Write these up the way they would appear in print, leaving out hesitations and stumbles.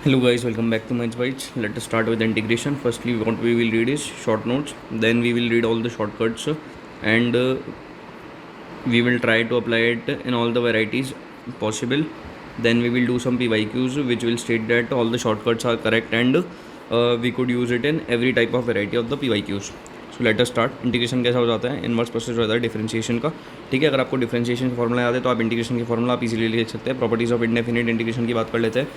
Hello guys, welcome back to Match Bites. Let us start with integration. Firstly, what we will read is short notes. Then we will read all the shortcuts, and we will try to apply it in all the varieties possible. Then we will do some PYQs which will state that all the shortcuts are correct, and we could use it in every type of variety of the PYQs. So let us start. Integration कैसा हो जाता है, inverse process हो जाता है differentiation का। ठीक है, अगर आपको डिफरेंशिएशन का फॉर्मूला याद है तो आप इंटीग्रेशन की फॉर्मूला आप इजीली लिख सकते हैं। प्रॉपर्टीज ऑफ इंडेफिनिट इंटीग्रेशन की बात कर लेते हैं।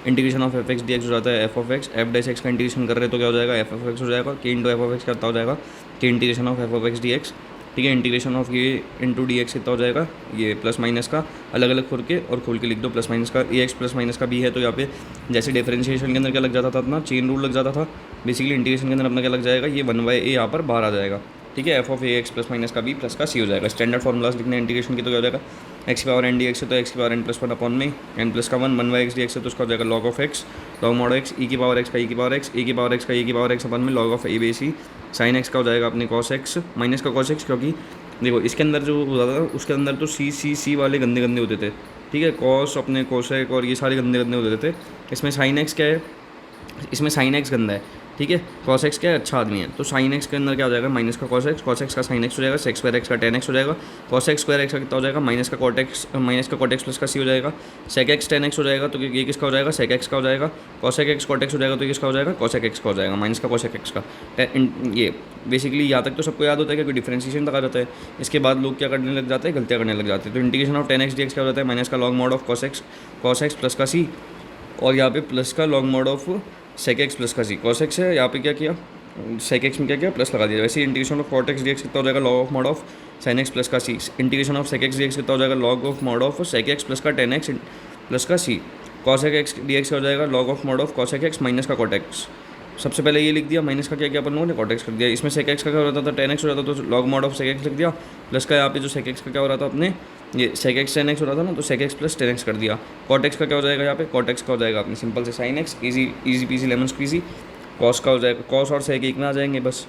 Integration of F x d x हो जाता है F of x. F dash x का इंटीग्रेशन कर रहे हैं तो क्या हो जाएगा, एफ ऑफ एक्स हो जाएगा। के इंटू एफ ऑफ एक्स कितना हो जाएगा, के integration of F of x d x. ठीक है, इंटीग्रेशन ऑफ ये इंटू डी एक्स कितना हो जाएगा, ये प्लस माइनस का अलग अलग खोल के लिख दो। प्लस माइनस का ए एक्स प्लस माइनस का बी है तो यहाँ पे जैसे डिफरेंशिएशन के अंदर क्या लग जाता था अपना, चेन रूल लग जाता था। बेसिकली इंटीग्रेशन के अंदर अपना क्या लग जाएगा, ये वन बाई ए यहाँ पर बाहर आ जाएगा। ठीक है, F of A x plus minus का बी प्लस का सी हो जाएगा। स्टैंडर्ड फॉर्मूलाज लिखने इंटीग्रेशन की तो क्या हो जाएगा, एक्स की पावर एन डी एक्स है तो एक्स की power n plus one upon में एन प्लस का one by x d x है तो उसका हो जाएगा log of x, log mod x e की पावर एक्स का ई की पावर एक्स, ए की पावर एक्स का ए की पावर एक्स अपन में log of A B C. Sine x का हो जाएगा अपने कॉस एक्स माइनस का कॉस एक्स, क्योंकि देखो इसके अंदर जो होता था उसके अंदर तो सी वाले गंदे गंदे होते थे। ठीक है, कॉस अपने कोसेक और ये सारे गंदे गंदे होते थे। इसमें साइन एक्स क्या है, इसमें साइन एक्स गंदा है। ठीक है, कॉस एक्स क्या है, अच्छा आदमी है। तो साइन एक्स के अंदर क्या हो जाएगा, माइनस का कॉस एक्स का साइन एक्स हो जाएगा, सेक्स स्क्वायर एक्स का टेन एक्स हो जाएगा। कॉस एक्स स्क्वायर एक्स का कितना हो जाएगा, माइनस का कॉट एक्स प्लस का सी हो जाएगा। सेक एक्स टेन एक्स हो जाएगा तो ये किसका हो जाएगा, सेक एक्स का हो जाएगा। कॉसेक एक्स कॉट एक्स हो जाएगा तो किसका हो जाएगा, कॉसेक एक्स का हो जाएगा, माइनस का कॉसेक एक्स का। ये बेसिकली यहाँ तक तो सबको याद होता है कि डिफरेंशिएशन तक आ जाता है। इसके बाद लोग क्या करने लग जाते हैं, गलतियाँ करने लग जाते हैं। तो integration of tan x d x क्या हो जाता है, माइनस का log mod of cos x plus का सी, और यहाँ पे प्लस का log mod of sec x plus का सी। कॉस एक्स है, यहाँ पे क्या किया, सेक एक्स में क्या किया, प्लस लगा दिया। वैसे integration of cot x d x कितना हो जाएगा, log of mod of sine x plus का c. Integration of sec x d x कितना हो जाएगा, log of mod of sec x plus का टेन एक्स प्लस का c. Cosec x d x हो जाएगा log of mod of cosec x minus का cot x. सबसे पहले ये लिख दिया, माइनस का क्या किया अपन लोगों ने, कॉट एक्स कर दिया। इसमें सेक एक्स का क्या हो जाता था, टेन एक्स हो जाता तो log mod of sec x लिख दिया। प्लस का यहाँ पे जो सेक एक्स का क्या हो रहा था अपने, ये सेक एक्स टेन एक्स हो रहा था ना, तो sec x plus tan x कर दिया। कॉट एक्स का क्या हो जाएगा, यहाँ पे कॉट एक्स का हो जाएगा अपने सिंपल से sine x, easy peasy lemon squeezy. Cos का हो जाएगा, कॉस और सेक एक में आ जाएंगे, बस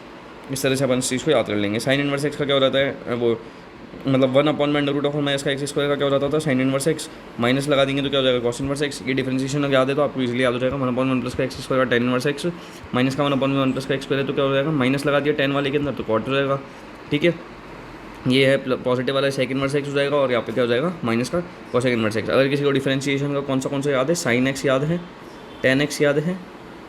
इस तरह से अपन इस चीज़ को याद कर लेंगे। साइन इनवर्स एक्स का क्या हो जाता है, वो मतलब वन अपॉन में अंडर रूट ऑफ माइनस का एक्स स्क्वायर का क्या हो जाता था, साइन इनवर्स एक्स। माइनस लगा देंगे तो क्या हो जाएगा, कॉस इनवर्स एक्स। ये डिफरेंशिएशन अगर याद है तो आपको इजीली याद हो जाएगा। वन अपॉन वन प्लस का एक्स स्क्वायर का टेन इनवर्स एक्स माइनस का वन अपॉन में वन प्लस का एक्स स्क्वायर है तो क्या हो जाएगा, माइनस लगा दिया टेन वाले के अंदर तो कॉट हो जाएगा। ठीक है, ये है पॉजिटिव वाला सेक इनवर्स एक्स हो जाएगा, और यहाँ पे क्या हो जाएगा, माइनस का कॉसेक इनवर्स एक्स। अगर किसी को डिफरेंशिएशन का कौन सा याद है, साइन एक्स याद है, टेन एक्स याद है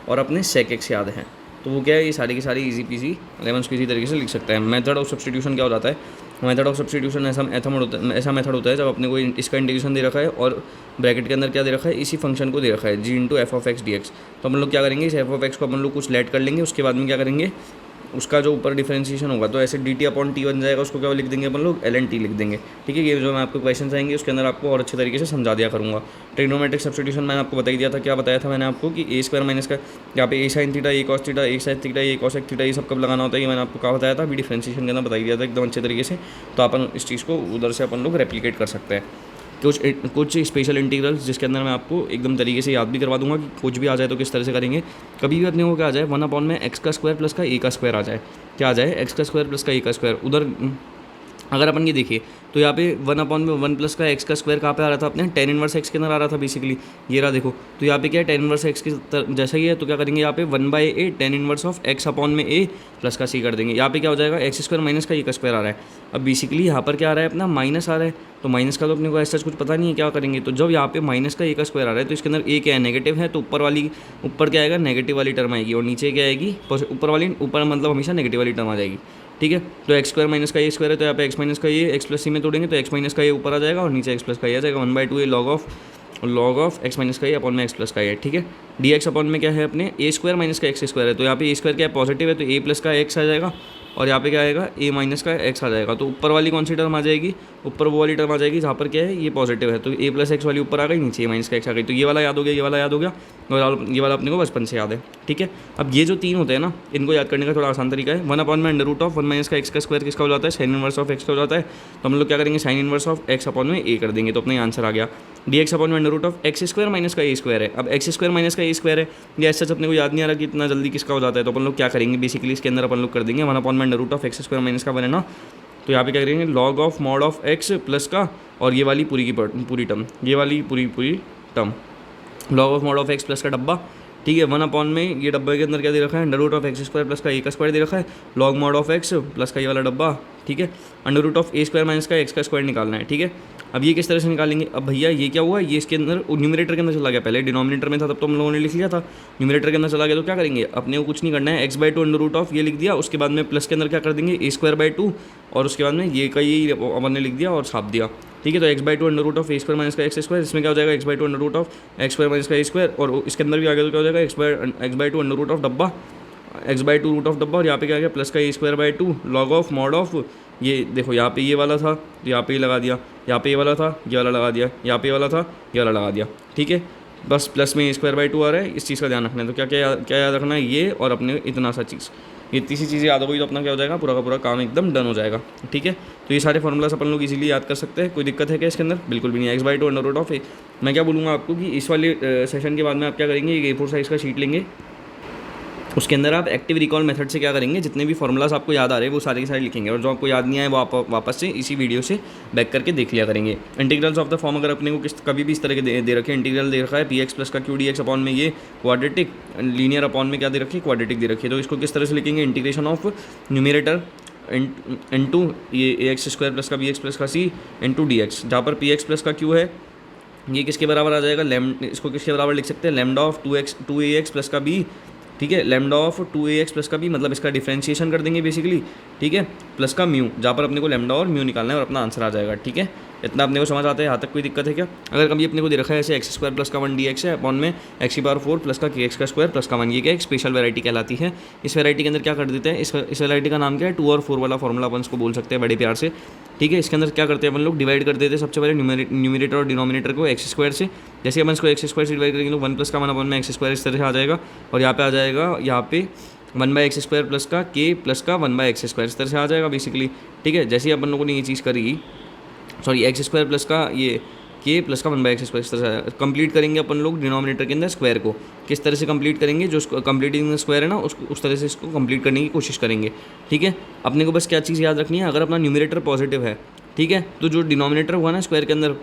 और अपने सेक एक्स याद है, तो वो क्या है, ये सारी की सारी इजी पीजी लेमन स्क्वीजी तरीके से लिख सकते हैं। मेथड ऑफ सब्स्टिट्यूशन क्या हो जाता है, मेथड ऑफ सब्स्टिट्यूशन ऐसा मेथड होता है जब अपने को इसका इंटीग्रेशन दे रखा है और ब्रैकेट के अंदर क्या दे रखा है, इसी फंक्शन को दे रखा है, g into f of x d x. तो अपन लोग क्या करेंगे, इस एफ ऑफ एक्स को अपन लोग कुछ लेट कर लेंगे, उसके बाद में क्या करेंगे, उसका जो ऊपर डिफरेंशिएशन होगा तो ऐसे डी टी अपॉन टी बन जाएगा, उसको क्या लिख देंगे अपन लोग, एल एन टी लिख देंगे। ठीक है, ये जो मैं आपको क्वेश्चन आएंगे उसके अंदर आपको और अच्छे तरीके से समझा दिया करूँगा। ट्रिग्नोमेट्रिक सब्स्टिट्यूशन मैंने आपको बता ही दिया था, क्या बताया था मैंने आपको कि ए स्क्वायर माइनस का यहाँ पे ए साइन थीटा, ए कॉस थीटा, ए साइन थीटा, ए कॉसेक थीटा, ये सब कब लगाना होता है, ये मैंने आपको क्या बताया था, अभी डिफरेंशिएशन के अंदर बता दिया था एकदम अच्छे तरीके से। तो अपन इस चीज़ को उधर से अपन लोग रेप्लिकेट कर सकते हैं। कुछ स्पेशल इंटीग्रल्स जिसके अंदर मैं आपको एकदम तरीके से याद भी करवा दूंगा कि कुछ भी आ जाए तो किस तरह से करेंगे। कभी भी अपने को क्या आ जाए, वन अपॉन में एक्स का स्क्वायर प्लस का ए का स्क्वायर आ जाए, क्या आ जाए, एक्स का स्क्वायर प्लस का ए का स्क्वायर। उधर अगर अपन ये देखिए तो यहाँ पे वन अपॉन में वन प्लस का एक्स का स्क्वायर कहाँ पे आ रहा था अपने, टेन इनवर्स एक्स के अंदर आ रहा था बेसिकली, ये रहा देखो। तो यहाँ पे क्या है, टेन इनवर्स एक्स की जैसा ही है तो क्या करेंगे, यहाँ पे one by A tan inverse of x upon में ए प्लस का सी कर देंगे। यहाँ पे क्या हो जाएगा, एक्स स्क्वायर माइनस का ए का स्क्वायर आ रहा है। अब बेसिकली यहाँ पर क्या आ रहा है अपना, माइनस आ रहा है, तो माइनस का तो अपने को ऐसा कुछ पता नहीं है, क्या करेंगे। तो जब यहाँ पे माइनस का ए का स्क्वायर आ रहा है तो इसके अंदर ए क्या है, नेगेटिव है, तो ऊपर क्या आएगा, नेगेटिव वाली टर्म आएगी, और नीचे क्या आएगी, ऊपर मतलब हमेशा नेगेटिव वाली टर्म आ जाएगी। ठीक है, तो एक्स स्क्वायर माइनस का ए स्क्वायर है तो यहाँ पे एक्स माइनस का ये एक्स प्लस सी में तोड़ेंगे तो एक्स माइनस का ये ऊपर आ जाएगा और नीचे एक्स प्लस का ये आ जाएगा, one by two A log of x minus का ये अपॉन में एक्स प्लस का ये। ठीक है, डी एक्स अपॉन में क्या है अपने, ए स्क्वायर माइनस का एक्स स्क्वायर है, तो यहाँ पे ए स्क्वायर क्या है, पॉजिटिव है, तो ए प्लस का एक्स आ जाएगा, और यहाँ पे क्या आएगा, ए माइनस का एक्स आ जाएगा। तो ऊपर वाली कौन सी टर्म आ जाएगी, ऊपर वो वाली टर्म आ जाएगी जहाँ पर क्या है, ये पॉजिटिव है, तो ए प्लस एक्स वाली ऊपर आ गई, नीचे ए माइनस का एक्स आ गई। तो ये वाला याद हो गया, ये वाला याद हो गया, और ये वाला अपने को बचपन से याद है। ठीक है, अब ये जो तीन होते हैं ना, इनको याद करने का थोड़ा आसान तरीका है। वन अपॉन में under root of one minus का एक्स का स्क्वायर किसका हो जाता है, साइन इनवर्स ऑफ एक्स का हो जाता है। तो हम लोग क्या करेंगे, sine inverse of x upon में ए कर देंगे, तो अपना आंसर आ गया। डी एक्स अपॉन में under root of x square minus का ए स्क्वायर है। अब एक्स स्क्वायर माइनस का ए स्क्वायर है, ये ऐसा अपने को याद नहीं आ रहा कि इतना जल्दी किसका हो जाता है, तो अपन लोग क्या करेंगे, बेसिकली इसके अंदर अपन लोग कर देंगे वन अपॉन में under root of x square minus का वन है ना, तो यहाँ पे क्या करेंगे, log of mod of x plus का, और ये वाली पूरी की पूरी टर्म, ये वाली पूरी term log of mod of x plus का डब्बा, ठीक है, 1 में ये डब्बे के अंदर क्या दे रखा है, under root of x square plus का ए का स्क्वायर दे रखा है, log mod of x plus का ये वाला डब्बा, ठीक है, under root of a square minus का एक्स का स्क्वायर निकालना है, ठीक है। अब ये किस तरह से निकालेंगे, अब भैया ये क्या हुआ, ये इसके अंदर न्यूमरेटर के अंदर चला गया, पहले डिनोमिनेटर में था तब तो हम लोगों ने लिख लिया था, न्यूमरेटर के अंदर चला गया तो क्या करेंगे, अपने को कुछ नहीं करना है, x/2 अंडर रूट ऑफ ये लिख दिया, उसके बाद में प्लस के अंदर क्या कर देंगे a²/2 और उसके बाद में ये का ये अपन ने लिख दिया और छाप दिया, ठीक है। तो x/2 under root of a square minus का एक्स स्क्वायर, इसमें क्या हो जाएगा x/2 under root of x square minus का ए स्क्वायर, और इसके अंदर भी आ गया तो क्या हो जाएगा x/2 अंडर रूट ऑफ डब्बा, x/2 रूट ऑफ डब्बा, और यहाँ पे क्या आ गया प्लस का a²/2 log of mod of, ये देखो यहाँ पे ये वाला था तो यहाँ पे ये लगा दिया, यहाँ पे ये वाला था ये वाला लगा दिया, यहाँ पे ये वाला था ये वाला लगा दिया, ठीक है। बस प्लस में a²/2 आ रहा है, इस चीज़ का ध्यान रखना है। तो क्या याद रखना है, ये और अपने इतना सा चीज़, ये तीसरी चीज़ याद हो गई तो अपना क्या हो जाएगा, पूरा का पूरा काम एकदम डन हो जाएगा, ठीक है। तो ये सारे फॉर्मूलास अपन लोग इजीली याद कर सकते हैं, कोई दिक्कत है क्या इसके अंदर, बिल्कुल भी नहीं। x/2 अंडर रूट ऑफ ए, मैं क्या बोलूँगा आपको कि इस वाले सेशन के बाद में आप क्या करेंगे, एक A4 साइज़ का शीट लेंगे, उसके अंदर आप एक्टिव रिकॉल मेथड से क्या करेंगे, जितने भी फॉर्मूलास आपको याद आ रहे हैं वो सारे के सारे लिखेंगे, और जो आपको याद नहीं आए वो आप वापस से इसी वीडियो से बैक करके देख लिया करेंगे। इंटीग्रल्स ऑफ द फॉर्म अगर अपने को कभी भी इस तरह के दे रखे, इंटीग्रल दे रखा है px प्लस का qdx अपॉन में ये क्वाड्रेटिक, लीनियर अपॉन में क्या दे रखी है, क्वाड्रेटिक दे रखी है, तो इसको किस तरह से लिखेंगे, इंटीग्रेशन ऑफ न्यूमिनेटर इनटू ये ax² प्लस का bx प्लस का c इनटू dx, जहाँ पर px प्लस का q है ये किसके बराबर आ जाएगा, इसको किसके बराबर लिख सकते हैं, लैम्डा ऑफ 2ax प्लस का b, ठीक है, लैम्डा ऑफ 2ax प्लस का b, मतलब इसका डिफ्रेंशिएशन कर देंगे बेसिकली, ठीक है, प्लस का म्यू, जहाँ पर अपने को लैम्डा और म्यू निकालना है और अपना आंसर आ जाएगा, ठीक है। इतना अपने को समझ आता है, यहाँ तक कोई दिक्कत है क्या। अगर कभी अपने को दे रखा है ऐसे x² प्लस का 1 dx है अपॉन में x⁴ प्लस का kx का स्क्वायर प्लस का 1, ये क्या एक स्पेशल वैरायटी कहलाती है। इस वैरायटी के अंदर क्या कर देते हैं, इस वैरायटी का नाम क्या है, 2 और 4 वाला फॉर्मूला अपन इसको बोल सकते हैं बड़े प्यार से, ठीक है। इसके अंदर क्या करते हैं अपन लोग, डिवाइड कर देते हैं सबसे पहले न्यूमिनेटर और डिनोमिनेटर को x² से, जैसे अपन इसको x² से डिवाइड करेंगे तो 1 प्लस का 1 अपॉन में x² इस तरह से आ जाएगा, और यहाँ पे आ जाएगा यहाँ पे 1/x² प्लस का k प्लस का 1/x² इस तरह से आ जाएगा बेसिकली, ठीक है। जैसे ही अपन लोगों ने ये चीज़ करी, सॉरी x² प्लस का ये k प्लस का 1/x² इस तरह से कंप्लीट करेंगे अपन लोग डिनोमिनेटर के अंदर स्क्वायर को, किस तरह से कंप्लीट करेंगे, जो कंप्लीटिंग स्क्वायर है ना उस तरह से इसको कंप्लीट करने की कोशिश करेंगे, ठीक है। अपने को बस क्या चीज़ याद रखनी है, अगर अपना न्यूमिनेटर पॉजिटिव है, ठीक है, तो जो डिनोमिनेटर हुआ ना स्क्वायर के अंदर,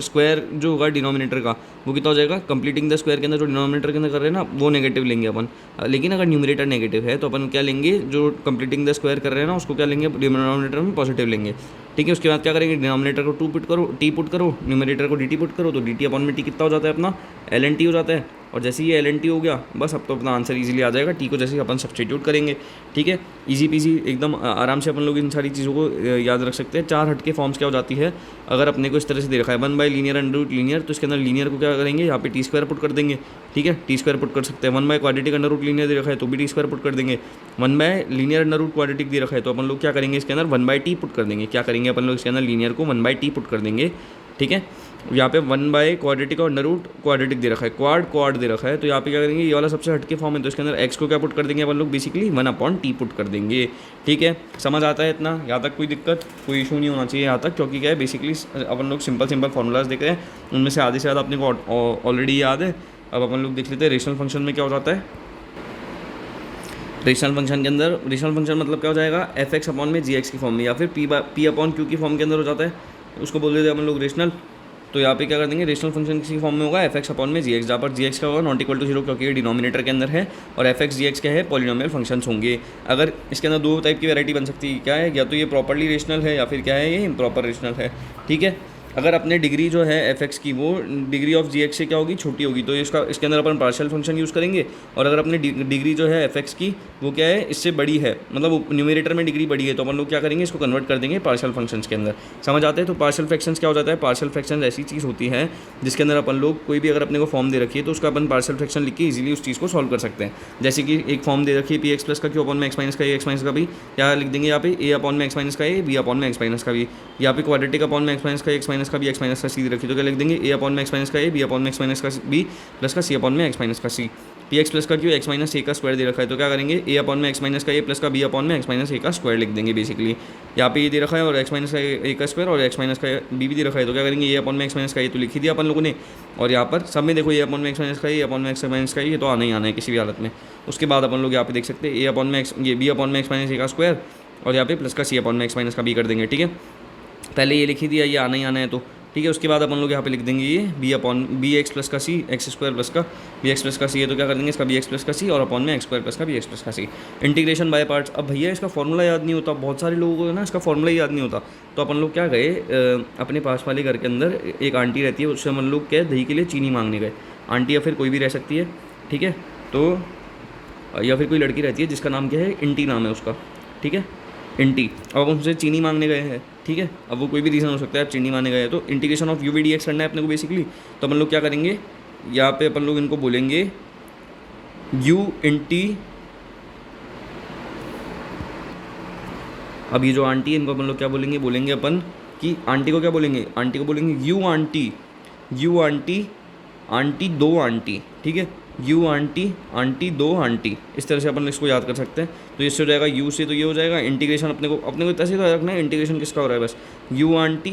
स्क्वायर जो होगा डिनोमिनेटर का वो कितना हो जाएगा, कंप्लीटिंग द स्क्वायर के अंदर जो डिनोमिनेटर के अंदर कर रहे हैं ना वो नेगेटिव लेंगे अपन। लेकिन अगर न्यूमिनेटर नेगेटिव है तो अपन क्या लेंगे, जो कंप्लीटिंग द स्क्वायर कर रहे हैं ना उसको क्या लेंगे, डिनोमिनेटर में पॉजिटिव लेंगे, ठीक है। उसके बाद क्या करेंगे, डिनोमिनेटर को टी पुट करो, न्यूमिनेटर को dt पुट करो, तो dt अपॉन में t कितना हो जाता है अपना, ln t हो जाता है। और जैसे ये ln t हो गया बस अब तो अपना आंसर इजीली आ जाएगा, t को जैसे अपन सब्स्टिट्यूट करेंगे, ठीक है, इजी पीजी एकदम आराम से अपन लोग इन सारी चीज़ों को याद रख सकते हैं। 4 हटके फॉर्म्स क्या हो जाती है, अगर अपने को इस तरह से दे रखा है 1/लीनियर अंडर रूट लीनियर, तो इसके अंदर लीनियर को क्या करेंगे, यहाँ पे t² पुट कर देंगे, ठीक है, t² पुट कर सकते हैं। 1/क्वाड्रेटिक अंडर रूट लीनियर दे रखा है तो भी t² पुट कर देंगे। 1/लीनियर अंडर रूट क्वाड्रेटिक दे रखा है तो अपन लोग क्या करेंगे, इसके अंदर 1/t पुट कर देंगे। क्या करेंगे अपन लोग, इसके अंदर लीनियर को 1/t पुट कर देंगे, ठीक है। यहाँ पे 1/क्वाड्रेटिक और अंडर रूट क्वाड्रेटिक दे रखा है, क्वाड दे रखा है, तो यहाँ पे क्या करेंगे, ये वाला सबसे हटके फॉर्म है तो इसके अंदर x को क्या पुट कर देंगे अपन लोग, बेसिकली 1/t पुट कर देंगे, ठीक है। समझ आता है इतना, यहाँ तक कोई दिक्कत कोई इशू नहीं होना चाहिए यहाँ तक, क्योंकि क्या है बेसिकली अपन लोग सिंपल फार्मूलाज देख रहे हैं, उनमें से आधे से ज़्यादा अपने को ऑलरेडी याद है। अब अपन लोग देख लेते हैं रेशनल फंक्शन में क्या हो जाता है। रेशनल फंक्शन के अंदर, रेशनल फंक्शन मतलब क्या हो जाएगा, f(x) अपॉन में gx की फॉर्म में, या फिर p अपॉन q की फॉर्म के अंदर हो जाता है, उसको बोल देते हैं अपन लोग रेशनल। तो यहाँ पे क्या कर देंगे, रेशनल फंक्शन किसी फॉर्म में होगा f(x) अपॉन में gx, जहाँ पर gx का होगा नॉट इक्वल टू 0 क्योंकि ये डिनोमिनेटर के अंदर है, और f(x) gx क्या है, पॉलिनोमियल फंक्शंस होंगे। अगर इसके अंदर 2 टाइप की वैरायटी बन सकती है, क्या है, या तो ये प्रॉपर्ली रेशनल है या फिर क्या है, ये इम्प्रॉपर रेशनल है, ठीक है। अगर अपने डिग्री जो है f(x) की वो डिग्री ऑफ gx से क्या होगी, छोटी होगी, तो इसके अंदर अपन पार्शियल फंक्शन यूज़ करेंगे। और अगर अपने डिग्री जो है f(x) की वो क्या है, इससे बड़ी है, मतलब न्यूमिनेटर में डिग्री बड़ी है, तो अपन लोग क्या करेंगे, इसको कन्वर्ट कर देंगे पार्शियल फंक्शंस के अंदर। समझ आते हैं। तो पार्शियल फ्रैक्शंस क्या हो जाता है, पार्शियल फ्रैक्शंस ऐसी चीज़ होती है जिसके अंदर अपन लोग कोई भी अगर अपने को फॉर्म दे रखी है तो उसका अपन पार्शियल फ्रैक्शन लिख के इजीली उस चीज़ को सॉल्व कर सकते हैं। जैसे कि एक फॉर्म दे रखी है px प्लस का q अपॉन में x माइनस का a, x माइनस का b, क्या लिख देंगे यहाँ पे a अपॉन में x माइनस का a, b अपॉन में x माइनस का b। यहाँ पे क्वाड्रेटिक अपॉन में x माइनस का a, x माइनस का b, x माइनस का c रखी, तो क्या लिख देंगे a अपॉन में x माइनस का a, b अपॉन में x माइनस का b प्लस का c अपॉन में x माइनस का c। px प्लस का q x माइनस a का स्क्वायर दे रखा है, तो क्या करेंगे a अपॉन में x माइनस का a प्लस का b अपॉन में x माइनस a का स्क्वायर लिख देंगे बेसिकली। यहाँ पे ये दे रखा है और x माइनस का a का स्क्वायर और x माइनस का b भी दे रखा है, तो क्या करेंगे a अपॉन में x माइनस का a तो लिख ही दिया अपन लोगों ने, और यहाँ पर सब में देखो a अपॉन में x माइनस का a अपॉन में x माइनस का ये तो आना ही आना है किसी भी हालत में। उसके बाद अपन लोग यहाँ पे देख सकते हैं a अपॉन में x, ये b अपॉन में x माइनस a का स्क्वायर और यहाँ पे प्लस का c अपॉन में x माइनस का b कर देंगे, ठीक है। पहले ये लिख ही दिया, ये आना ही आना है, तो ठीक है। उसके बाद अपन लोग यहाँ पे लिख देंगे ये B upon B X plus का सी एक्स स्क्वायर प्लस का बी एक्स प्लस का सी है, तो क्या कर देंगे इसका बी एक्स प्लस का सी और अपॉन में एक्स स्क्वायर प्लस का बी एक्स प्लस का सी। Integration by parts. अब भैया इसका फॉर्मूला याद नहीं होता, बहुत सारे लोगों को ना इसका फॉर्मूला याद नहीं होता, तो अपन लोग क्या गए अपने पास वाले घर के अंदर एक आंटी रहती है, उससे हम लोग क्या दही के लिए चीनी मांगने गए। आंटी या फिर कोई भी रह सकती है, ठीक है, तो या फिर कोई लड़की रहती है जिसका नाम क्या है, इंटी नाम है उसका, ठीक है, इंटी। अब उनसे चीनी मांगने गए हैं, ठीक है, अब वो कोई भी रीज़न हो सकता है, आप चीनी मांगने गए हैं, तो integration of u v d x करना है अपने को बेसिकली। तो अपन लोग क्या करेंगे, यहाँ पे अपन लोग इनको बोलेंगे यू इंटी। अब ये जो आंटी है इनको अपन लोग क्या बोलेंगे, बोलेंगे अपन कि आंटी को क्या बोलेंगे, आंटी को बोलेंगे you aunty, you aunty, aunty दो आंटी, ठीक है, यू आंटी, आंटी दो आंटी, इस तरह से अपन इसको याद कर सकते हैं। तो इससे हो जाएगा यू से, तो ये हो जाएगा इंटीग्रेशन अपने को इतना से तो रखना है, इंटीग्रेशन किसका हो रहा है, बस यू आंटी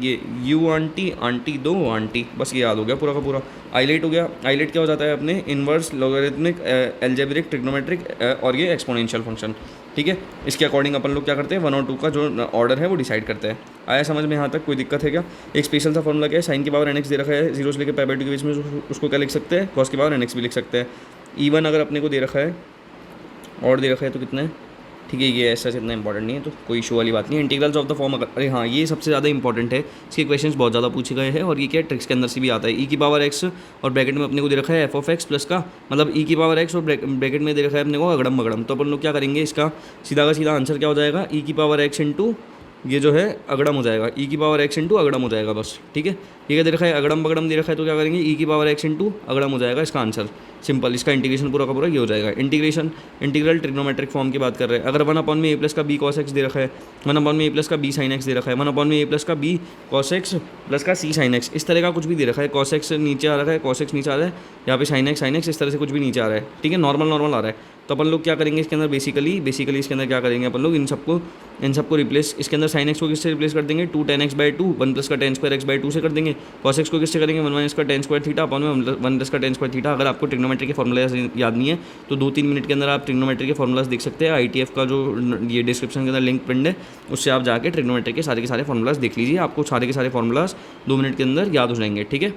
ये यू आंटी, आंटी दो आंटी, बस ये याद हो गया पूरा का पूरा। आइलेट हो गया। आइलेट क्या हो जाता है अपने, इन्वर्स, लॉगरिथमिक, एल्जेब्रिक, ट्रिग्नोमेट्रिक और ये एक्सपोनेंशियल फंक्शन, ठीक है। इसके अकॉर्डिंग अपन लोग क्या करते हैं, 1 और 2 का जो ऑर्डर है वो डिसाइड करते हैं। आया समझ में यहाँ तक, कोई दिक्कत है क्या। एक स्पेशल सा फॉर्मूला क्या है, साइन की पावर एन एक्स दे रखा है, 0 से लेकर पाई/2 के बीच में, उसको क्या लिख सकते हैं, कॉस की पावर एन एक्स भी लिख सकते हैं। इवन अगर अपने को दे रखा है और दे रखा है तो कितना है, ठीक है, ये ऐसा इतना इंपॉर्टेंट नहीं है, तो कोई इशू वाली बात नहीं है। इंटीग्रल्स ऑफ द फॉर्म, अगर अरे हाँ ये सबसे ज़्यादा इंपॉर्टेंट है, इसके क्वेश्चंस बहुत ज़्यादा पूछे गए हैं और ये क्या है, ट्रिक्स के अंदर से भी आता है। ई की पावर एक्स और ब्रैकेट में अपने को दे रखा है एफ ऑफ एक्स प्लस का, मतलब ई की पावर एक्स और ब्रैकेट में दे रखा है अपने को अगड़म बगड़म, तो अपन लोग क्या करेंगे, इसका सीधा का सीधा आंसर क्या हो जाएगा, ई की पावर एक्स इंटू ये जो है अगड़म हो जाएगा, ई की पावर एक्स इंटू अगड़म हो जाएगा, बस, ठीक है। ये क्या दे रखा है, अगड़म बगड़म दे रखा है, तो क्या करेंगे, ई की पावर एक्स इंटू अगड़म हो जाएगा इसका आंसर, सिंपल। इसका इंटीग्रेशन पूरा का पूरा ये हो जाएगा। इंटीग्रेशन इंटीग्रल ट्रिग्नोमेट्रिक फॉर्म की बात कर रहे हैं। अगर 1 अपॉन में ए प्लस का बी कॉस एक्स दे रखा है, 1 अपॉन में ए प्लस का बी साइन एक्स दे रखा है, 1 अपॉन में ए प्लस का बी कॉस एक्स प्लस का सी साइन एक्स, इस तरह का कुछ भी दे रखा है, कॉस एक्स नीचे आ रखा है, कॉस एक्स नीचे आ रहा है, यहाँ पे साइन एक्स इस तरह से कुछ भी नीचे आ रहा है, ठीक है, नॉर्मल आ रहा है, तो अपन लोग क्या करेंगे इसके अंदर बेसिकली इसके अंदर क्या करेंगे अपन लोग, इन सबको रिप्लेस, इसके अंदर साइन एक्स को किससे रिप्लेस कर देंगे, 2 tan x/2, 1 प्लस का tan स्क्वायर x/2 से कर देंगे। कॉस एक्स को किससे करेंगे, 1 माइनस का tan स्क्वायर थीटा अपॉन में 1 प्लस का tan स्क्वायर थीटा। अगर आपको ट्रिग्नोमेट्री के फॉर्मूला याद नहीं है तो 2-3 मिनट के अंदर आप ट्रिग्नोमेट्री के फॉर्मूलाज देख सकते हैं। ITF का जो ये डिस्क्रिप्शन के अंदर लिंक पिंड है, उससे आप जाके ट्रिग्नोमेट्री के सारे फॉर्मूलाज देख लीजिए, आपको सारे के सारे फॉर्मूलाज 2 मिनट के अंदर याद हो जाएंगे, ठीक है।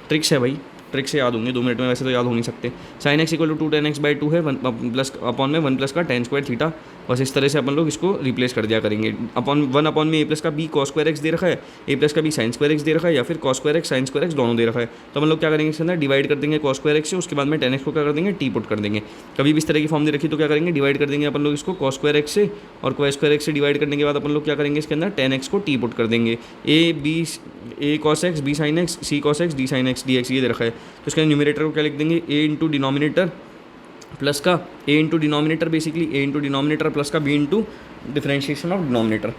ट्रिक्स है भाई, ट्रिक से याद होंगे 2 मिनट में, वैसे तो याद हो नहीं सकते। Sine x equal to 2 tan x/2 है, 1 प्लस अपॉन में 1 प्लस का tan स्क्वायर थीटा, बस इस तरह से अपन लोग इसको रिप्लेस कर दिया करेंगे। 1 अपॉन में ए प्लस का बी कॉस स्क्वायर एक्स दे रखा है, ए प्लस का बी साइन स्क्वायर एक्स दे रखा है, या फिर cos square x sine square x दोनों दे रखा है, तो अपन लोग क्या करेंगे इसके अंदर डिवाइड कर देंगे कॉस स्क्वायर एक्स से, उसके बाद में tan x को क्या कर देंगे, टी पुट कर देंगे। कभी भी इस तरह की फॉर्म दे रखी तो क्या करेंगे, डिवाइड कर देंगे अपन लोग इसको कॉस स्क्वायर एक्स से, और कॉस स्क्वायर एक्स से डिवाइड करने के बाद अपन लोग क्या करेंगे इसके अंदर tan x को टी पुट कर देंगे। A cos x, b sine x, c cos x, d sine x, d x ये दे रखा है, तो इसका न्यूमरेटर को क्या लिख देंगे, ए इंटू डिनोमिनेटर प्लस का a into denominator, basically a into denominator plus का b into differentiation of denominator,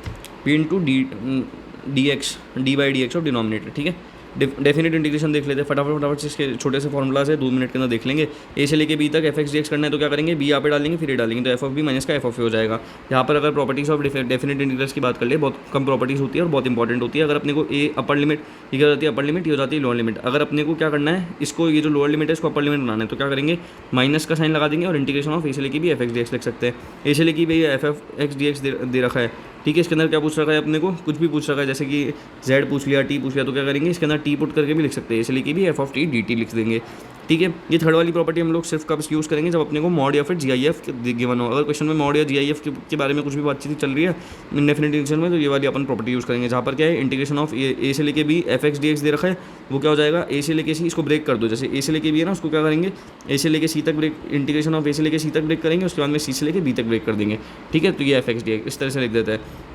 b into d x, d by d x of denominator, ठीक है। डेफिनेट इंटीग्रेशन देख लेते हैं फटाफट से, इसके छोटे से फॉर्मूलाज है, 2 मिनट के अंदर देख लेंगे। ए से लेके बी तक एफ एक्स डी एक्स करना है तो क्या करेंगे, बी यहाँ पे डालेंगे, फिर ए डालेंगे, तो एफ ऑफ बी माइनस का एफ ऑफ ए हो जाएगा। यहाँ पर अगर प्रॉपर्टीज़ ऑफ डेफिनेट इंटीग्रल्स की बात कर ले, बहुत कम प्रॉपर्टीज़ होती है और बहुत इंपॉर्टेंट होती है। अगर अपने को ए अपर लिमिट, ये क्या जाती है अपर लिमिट, ये हो जाती है लोअर लिमिट। अगर अपने को क्या करना है, इसको ये जो लोअर लिमिट है इसको अपर लिमिट बनाना है, तो क्या करेंगे, माइनस का साइन लगा देंगे और इंटीग्रेशन ऑफ ए से लेके भी एफ एक्स डी एक्स लिख सकते हैं। ए से लेके भी एफ एक्स डी एक्स दे रखा है, ठीक है। इसके अंदर क्या पूछ रखा है अपने को, कुछ भी पूछ रखा है, जैसे कि z पूछ लिया, t पूछ लिया, तो क्या करेंगे इसके अंदर t पुट करके भी लिख सकते हैं, इसलिए कि भी f ऑफ t dt लिख देंगे, ठीक है। ये थर्ड वाली प्रॉपर्टी हम लोग सिर्फ कब यूज़ करेंगे, जब अपने को मॉड या फिर GIF गिवन हो। अगर क्वेश्चन में मॉड या GIF के बारे में कुछ भी बातचीत चल रही है इंडेफिनिट इंटीग्रेशन में, तो ये वाली अपन प्रॉपर्टी यूज़ करेंगे, जहाँ पर क्या है इंटीग्रेशन ऑफ ए से लेके b f x d x दे रखा है, वो क्या हो जाएगा, ए से लेके सी, इसको ब्रेक कर दो, जैसे ए से लेके बी है ना, उसको क्या करेंगे, ए से लेके सी तक ब्रेक, इंटीग्रेशन ऑफ ए से लेके सी तक ब्रेक करेंगे, उसके बाद में सी से लेके बी तक ब्रेक कर देंगे, ठीक है। तो ये एफ एक्स डी एक्स इस तरह से लिख देता है।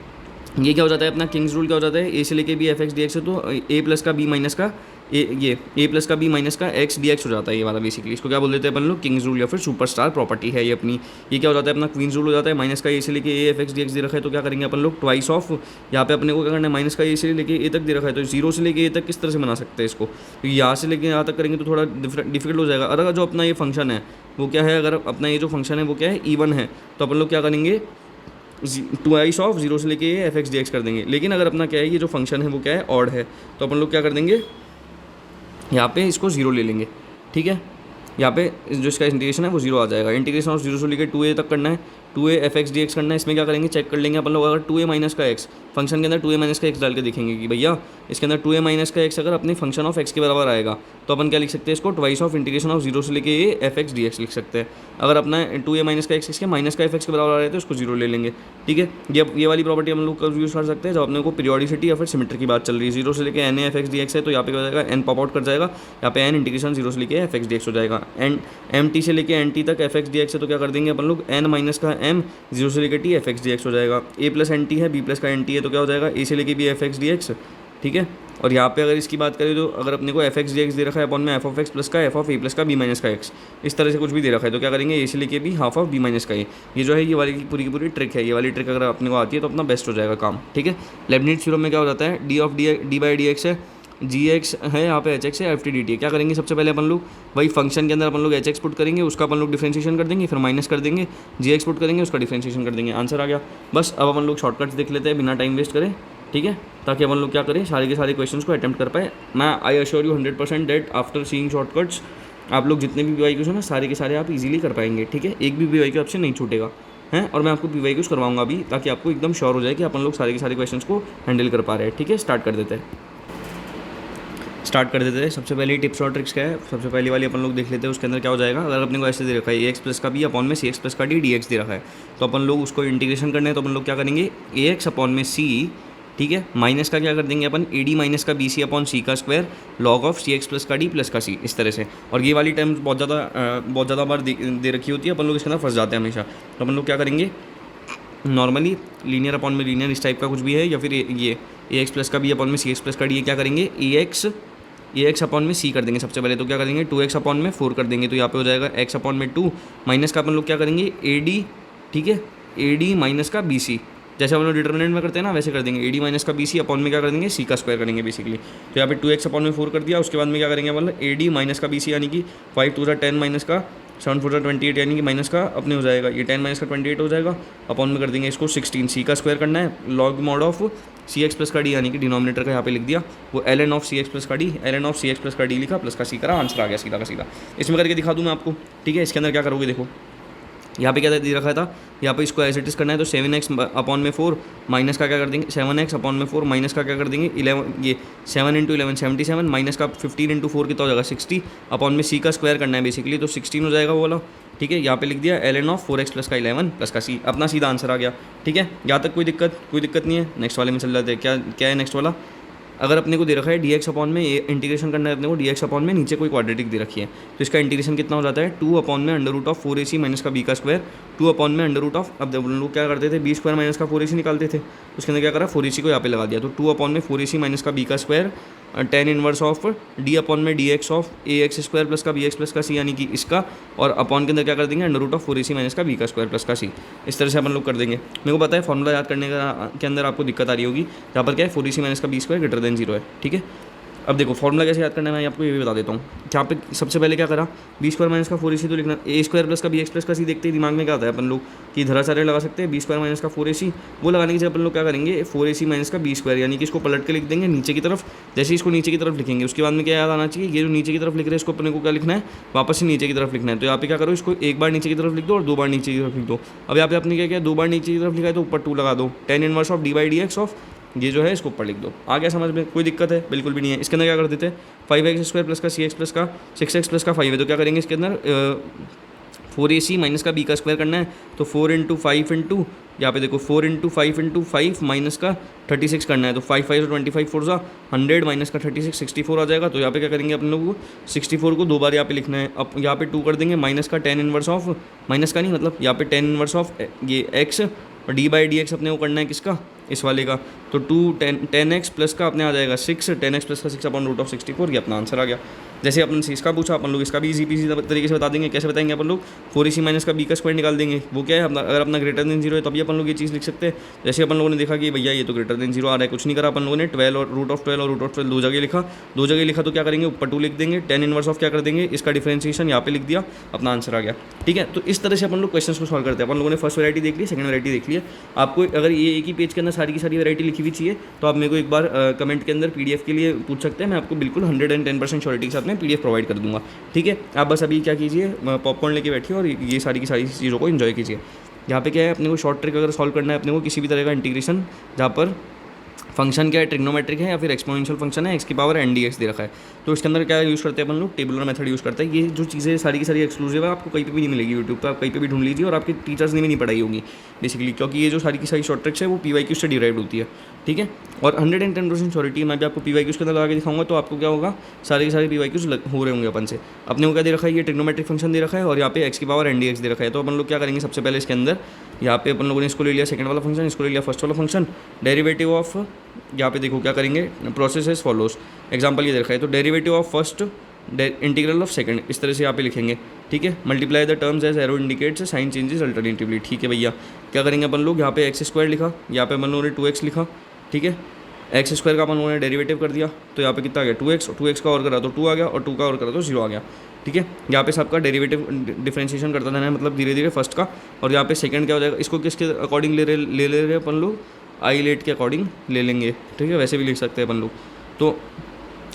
ये क्या हो जाता है अपना किंग्स रूल, क्या हो जाता है, ए से लेके b f x d x है, तो ए प्लस का बी माइनस का ए प्लस का बी माइनस का एक्स डी एक्स हो जाता है ये वाला, बेसिकली इसको क्या बोल देते हैं अपन लोग, किंग्स रूल या फिर सुपरस्टार प्रॉपर्टी है ये अपनी। ये क्या हो जाता है अपना क्वींस रूल हो जाता है, माइनस का ए से लेके a f x d x दे रखा है, तो क्या करेंगे अपन लोग ट्वाइस ऑफ, यहाँ पे अपने को क्या करना है, माइनस का ए से लेके ए तक दे रखा है, तो 0 से लेके ए तक किस तरह से बना सकते हैं इसको, क्योंकि यहाँ से लेके यहाँ तक करेंगे तो थोड़ा डिफिकल्ट हो जाएगा। अगर जो अपना ये फंक्शन है वो क्या है, अगर अपना ये जो फंक्शन है वो क्या है, इवन है, तो अपन लोग क्या करेंगे, ट्वाइस ऑफ 0 से लेके एफ एक्स डी एक्स कर देंगे। लेकिन अगर अपना क्या है, ये जो फंक्शन है वो क्या है, ऑड है, तो अपन लोग क्या कर देंगे, यहाँ पे इसको 0 ले लेंगे, ठीक है। यहाँ पे जो इसका इंटीग्रेशन है वो 0 आ जाएगा। इंटीग्रेशन ऑफ 0 से लेकर 2a तक करना है, 2a F x d x करना है। इसमें क्या करेंगे, चेक कर लेंगे अपन लोग, अगर 2a माइनस का एक्स फंक्शन के अंदर 2a माइनस का एक्स डाल के देखेंगे कि भैया इसके अंदर 2a माइनस का एक्स अगर अपने फंक्शन ऑफ एक्स के बराबर आएगा तो अपन क्या लिख सकते हैं इसको, twice of integration of zero से लेके ये एफ एक्स डी एक्स लिख सकते हैं। अगर अपना 2a माइनस का एक्स इसके माइनस का एफ एक्स के बराबर आ रहा है तो उसको जीरो ले लेंगे। ठीक है, ये वाली प्रॉपर्टी हम लोग कब यूज़ कर सकते हैं, जब अपने को पीरियोडिसिटी या फिर सिमेट्री की बात चल रही है। जीरो से लेके n f x d x है तो यहाँ पे क्या हो जाएगा, एन पॉप आउट कर जाएगा, यहाँ पे एन इंटीग्रेशन जीरो से लेके एफ एक्स डी एक्स हो जाएगा। एंड एम टी से लेके एन टी तक एफ एक्स डी एक्स है तो क्या कर देंगे अपन लोग, एन माइनस का एम जीरो से लेके t f x d x हो जाएगा। ए प्लस एन टी है, बी प्लस का एन टी है तो क्या हो जाएगा, ए से लेके b f x d x. ठीक है, और यहाँ पे अगर इसकी बात करें तो अगर अपने को एफ एक्स डी एक्स दे रखा है अपॉन में एफ ऑफ एक्स प्लस का एफ ऑफ ए प्लस का बी माइनस का एक्स, इस तरह से कुछ भी दे रखा है तो क्या करेंगे, ए से लेके b half of b minus का ए। ये जो है ये वाली पूरी की पूरी ट्रिक है। ये वाली ट्रिक अगर अपने को आती है तो अपना बेस्ट हो जाएगा काम। ठीक है, लेबनिज़ थ्योरम में क्या हो जाता है, D of D by d x है, जी एक्स है, यहाँ पे एच एक्स है, एफ टी डी टी है। क्या करेंगे सबसे पहले अपन लोग वही फंक्शन के अंदर अपन लोग एच एक्स पुट करेंगे, उसका अपन लोग डिफरेंशिएशन कर देंगे, फिर माइनस कर देंगे, जी एक्स पुट करेंगे, उसका डिफरेंशिएशन कर देंगे, आंसर आ गया। बस अब अपन लोग शॉर्टकट्स देख लेते हैं बिना टाइम वेस्ट करें। ठीक है, ताकि अपन लोग क्या करें, सारे के सारे क्वेश्चंस को अटेम्प्ट कर पाए। मैं I assure you 100% that after seeing shortcuts आप लोग जितने भी पीवाईक्यूज हैं ना सारे के सारे आप इजीली कर पाएंगे। ठीक है, एक भी पीवाईक्यू आपसे नहीं छूटेगा है, और मैं आपको पीवाईक्यूज करवाऊंगा अभी ताकि आपको एकदम श्योर हो जाए कि अपन लोग सारे के सारे क्वेश्चंस को हैंडल कर पा रहे हैं। ठीक है, स्टार्ट कर देते हैं। सबसे पहले टिप्स और ट्रिक्स क्या है, सबसे पहली वाली अपन लोग देख लेते हैं। उसके अंदर क्या हो जाएगा, अगर अपने को ऐसे दे रखा है ए एक्स प्लस का बी अपॉन में सी एक्स प्लस का डी डी एक्स दे रखा है तो अपन लोग उसको इंटीग्रेशन करना है तो अपन लोग क्या करेंगे, ए एक्स अपॉन में सी, ठीक है, माइनस का क्या कर देंगे अपन, ए डी माइनस का बी सी अपॉन सी का square log of C X plus का डी प्लस का सी, इस तरह से। और ये वाली टर्म्स बहुत ज़्यादा बार दे रखी होती है, अपन लोग इसके अंदर फंस जाते हैं हमेशा। तो अपन लोग क्या करेंगे, नॉर्मली लीनियर अपॉन में लीनियर इस टाइप का कुछ भी है, या फिर ये ए एक्स प्लस का बी अपॉन में सी एक्स प्लस का डी, क्या करेंगे ए एक्स अपॉन में सी कर देंगे सबसे पहले। तो क्या करेंगे, 2x अपॉन में 4 कर देंगे तो यहाँ पे हो जाएगा x अपॉन में 2 माइनस का अपन लोग क्या करेंगे ए डी, ठीक है, ए डी माइनस का बी सी, जैसे हम लोग डिटर्मिनेंट में करते हैं ना वैसे कर देंगे, ए डी माइनस का बी सी अपॉन में क्या कर देंगे, सी का स्क्वायर करेंगे बेसिकली। तो यहाँ पे 2x अपॉन में 4 कर दिया, उसके बाद में क्या करेंगे मतलब ए डी माइनस का बी सी यानी कि 5 2 10 माइनस का 7 4 28 यानी कि माइनस का अपने हो जाएगा ये 10 माइनस का 28 हो जाएगा, अपॉन में कर देंगे इसको 16, सी का स्क्वायर करना है, log mod of C X plus का डी यानी कि डिनोमिनेटर का यहाँ पे लिख दिया, वो L N of C X plus का D, L N of C X plus का डी लिखा प्लस का सी करा, आंसर आ गया सीधा का सीधा। इसमें करके दिखा दूँ मैं आपको। ठीक है, इसके अंदर क्या करोगे, देखो यहाँ पे क्या दे रखा था, यहाँ पे इसको एज इट इज़ करना है तो 7x अपॉन में 4 माइनस का क्या कर देंगे, 7x अपॉन में 4 माइनस का क्या कर देंगे 11, ये 7 इंटू 11 77 माइनस का 15 इंटू 4 कितना हो जाएगा 60, अपॉन में सी का स्क्वायर करना है बेसिकली तो 16 हो जाएगा वो वाला। ठीक है, यहाँ पे लिख दिया L N of 4x plus का 11 प्लस का सी, अपना सीधा आंसर आ गया। ठीक है, यहाँ तक कोई दिक्कत नहीं है। नेक्स्ट वाले में चल जाते हैं, क्या है नेक्स्ट वाला, अगर अपने को दे रखा है डी एक्स अपॉन में इंटीग्रेशन करना है अपने को, डी एक्स अपॉन में नीचे कोई क्वाड्रेटिक दे रखी है तो इसका इंटीग्रेशन कितना हो जाता है 2 अपॉन में under root of 4ac minus का बी का स्क्वायर, 2 अपॉन में अंडर रूट ऑफ, अब हम लोग क्या करते थे बी स्क्वायर माइनस का 4ac निकालते थे, उसके अंदर क्या करा 4ac को यहाँ पे लगा दिया तो 2 अपॉन में 4ac माइनस का बी का square tan inverse of D upon में D x of A X square plus का बी एक्स प्लस का सी यानी कि इसका, और अपॉन के अंदर क्या कर देंगे under root of 4ac minus का बी का स्क्वायर प्लस का सी। इस तरह से अपन लोग कर देंगे। मेरे को पता है फॉर्मूला याद करने के अंदर आपको दिक्कत आ रही होगी, जहाँ पर क्या है 4ac माइनस का बी स्क्वायर ग्रेटर देन 0 है। ठीक है, अब देखो फॉर्मूला कैसे याद करना है मैं आपको ये भी बता देता हूँ। यहाँ पे सबसे पहले क्या करा, बी स्क्वायर माइनस का 4ac तो लिखना, ए स्क्वायर प्लस का बी एक्स प्लस का सी देखते ही दिमाग में क्या आता है अपन लोग कि धराचार्य लगा सकते हैं, बी स्क्वायर माइनस का 4ac, वो लगाने की जगह अपन लोग क्या करेंगे 4ac माइनस का बी स्क्वायर यानी कि इसको पलट के लिख देंगे नीचे की तरफ। जैसे इसको नीचे की तरफ लिखेंगे उसके बाद में क्या याद आना चाहिए, ये जो नीचे की तरफ लिख रहे हैं इसको अपने को क्या लिखना है वापस से नीचे की तरफ लिखना है। तो यहाँ पे क्या करो, इसको एक बार नीचे की तरफ लिख दो और 2 बार नीचे की तरफ लिख दो। अब यहाँ पे आपने क्या किया 2 बार नीचे की तरफ लिखा है तो ऊपर 2 लगा दो, tan inverse of D by d x of ये जो है इसको ऊपर लिख दो। आ गया समझ में, कोई दिक्कत है बिल्कुल भी नहीं है। इसके अंदर क्या कर देते हैं 5x स्क्वायर प्लस का 6x प्लस का 6x प्लस का 5 है तो क्या करेंगे इसके अंदर 4ac माइनस का बी का स्क्वायर करना है तो 4 इंटू 5 इंटू यहाँ पे देखो 4 इंटू 5 इंटू 5 माइनस का 36 करना है तो 5 5 25 4 जा 100 माइनस का 36 64 आ जाएगा। तो यहाँ पे क्या करेंगे अपन लोग 64 को 2 बार यहाँ पे लिखना है। अब यहाँ पे 2 कर देंगे माइनस का tan इनवर्स ऑफ, माइनस का नहीं मतलब यहाँ पे tan इनवर्स ऑफ ये x और डी बाई डी एक्स अपने को करना है किसका, इस वाले का, तो 2 10 एक्स प्लस का अपने आ जाएगा 6 10 एक्स प्लस का 6 अपॉन रूट ऑफ 64, ये अपना आंसर आ गया। जैसे अपन से इसका पूछा अपन लोग इसका भी इजी पीसी तरीके से बता देंगे। कैसे बताएंगे अपन लोग 4ac माइनस का बी का स्क्वायर निकाल देंगे, वो क्या है अपना, अगर अपना ग्रेटर देन 0 है तभी अपन लोग ये चीज़ लिख सकते हैं। जैसे अपन लोगों ने देखा कि भैया ये तो ग्रेटर देन 0 आ रहा है, कुछ नहीं करा अपन लोगों ने 12 और रूट ऑफ 12 और रूट ऑफ 12 दो जगह लिखा तो क्या करेंगे ऊपर 2 लिख देंगे, tan इनवर्स ऑफ क्या कर देंगे इसका डिफरेंशिएशन यहाँ पे लिख दिया, अपना आंसर आ गया। ठीक है, तो इस तरह से अपन लोग क्वेश्चन को सॉल्व करते हैं। अपन लोगों ने फर्स्ट वैरायटी देख ली, सेकंड वैरायटी देख ली है। आपको अगर ये एक ही पेज के अंदर सारी की सारी वैरायटी लिखी हुई चाहिए तो आप मेरे को एक बार कमेंट के अंदर पीडीएफ के लिए पूछ सकते हैं, मैं आपको बिल्कुल 110% श्योरिटी के साथ में पीडीएफ प्रोवाइड कर दूंगा। ठीक है, आप बस अभी क्या कीजिए पॉपकॉर्न लेके बैठिए और ये सारी की सारी चीज़ों को एंजॉय कीजिए। यहाँ पे क्या है, अपने को शॉर्ट ट्रिक अगर सॉल्व करना है अपने को किसी भी तरह का इंटीग्रेशन जहाँ पर फंक्शन क्या है, ट्रिग्नोमेट्रिक है या फिर एक्सपोनेंशियल फंक्शन है, एक्स की पावर एन डी एक्स दे रखा है, तो इसके अंदर क्या यूज़ करते हैं अपन लोग, टेबुलर मेथड यूज़ करते हैं। ये जो चीज़ें सारी की सारी एक्सक्लूसिव है, आपको कहीं पे भी नहीं मिलेगी यूट्यूब पे, आप कहीं पे भी ढूंढ लीजिए, और आपके टीचर्स ने भी नहीं पढ़ाई होगी बेसिकली, क्योंकि ये जो सारी की सारी शॉर्ट ट्रिक्स है वो PYQ से डिराइव होती है, ठीक है। और 110% श्योरिटी मैं भी आपको PYQs के अंदर लगा के दिखाऊंगा, तो आपको क्या होगा, सारे के सारे PYQs हो रहे होंगे अपन से। अपने को क्या दे रखा है, ये ट्रिग्नोमेट्रिक फंक्शन दे रखा है और यहाँ पे एक्स की पावर एन डी एक्स दे रखा है। तो अपन लोग क्या करेंगे, सबसे पहले इसके अंदर यहाँ पे अपन लोगों ने इसको ले लिया सेकंड वाला फंक्शन, इसको ले लिया फर्स्ट वाला फंक्शन, डेरिवेटिव ऑफ, यहाँ पे देखो क्या करेंगे, प्रोसेस इज फॉलोज। एग्जांपल ये दे रखा है, तो derivative of first integral of second, इस तरह से यहाँ पे लिखेंगे, ठीक है। Multiply the terms as arrow indicates sign changes alternatively, ठीक है भैया। क्या करेंगे अपन लोग, यहाँ पे एक्स स्क्वायर लिखा, यहाँ पे अपन लोगों ने 2x लिखा, ठीक है। एक्स स्क्वायर का अपन लोगों ने डेरिवेटिव कर दिया, तो यहाँ पे कितना आ गया 2x का और करा तो 2 आ गया, और 2 का और करा तो 0 आ गया, ठीक है। यहाँ पे सबका डेरिवेटिव डिफरेंशिएशन करता रहना है, मतलब धीरे धीरे फर्स्ट का, और यहाँ पे सेकंड क्या हो जाएगा, इसको किसके अकॉर्डिंग ले रहे अपन लोग, आई लेट के अकॉर्डिंग ले लेंगे, ठीक है। वैसे भी लिख सकते हैं अपन लोग। तो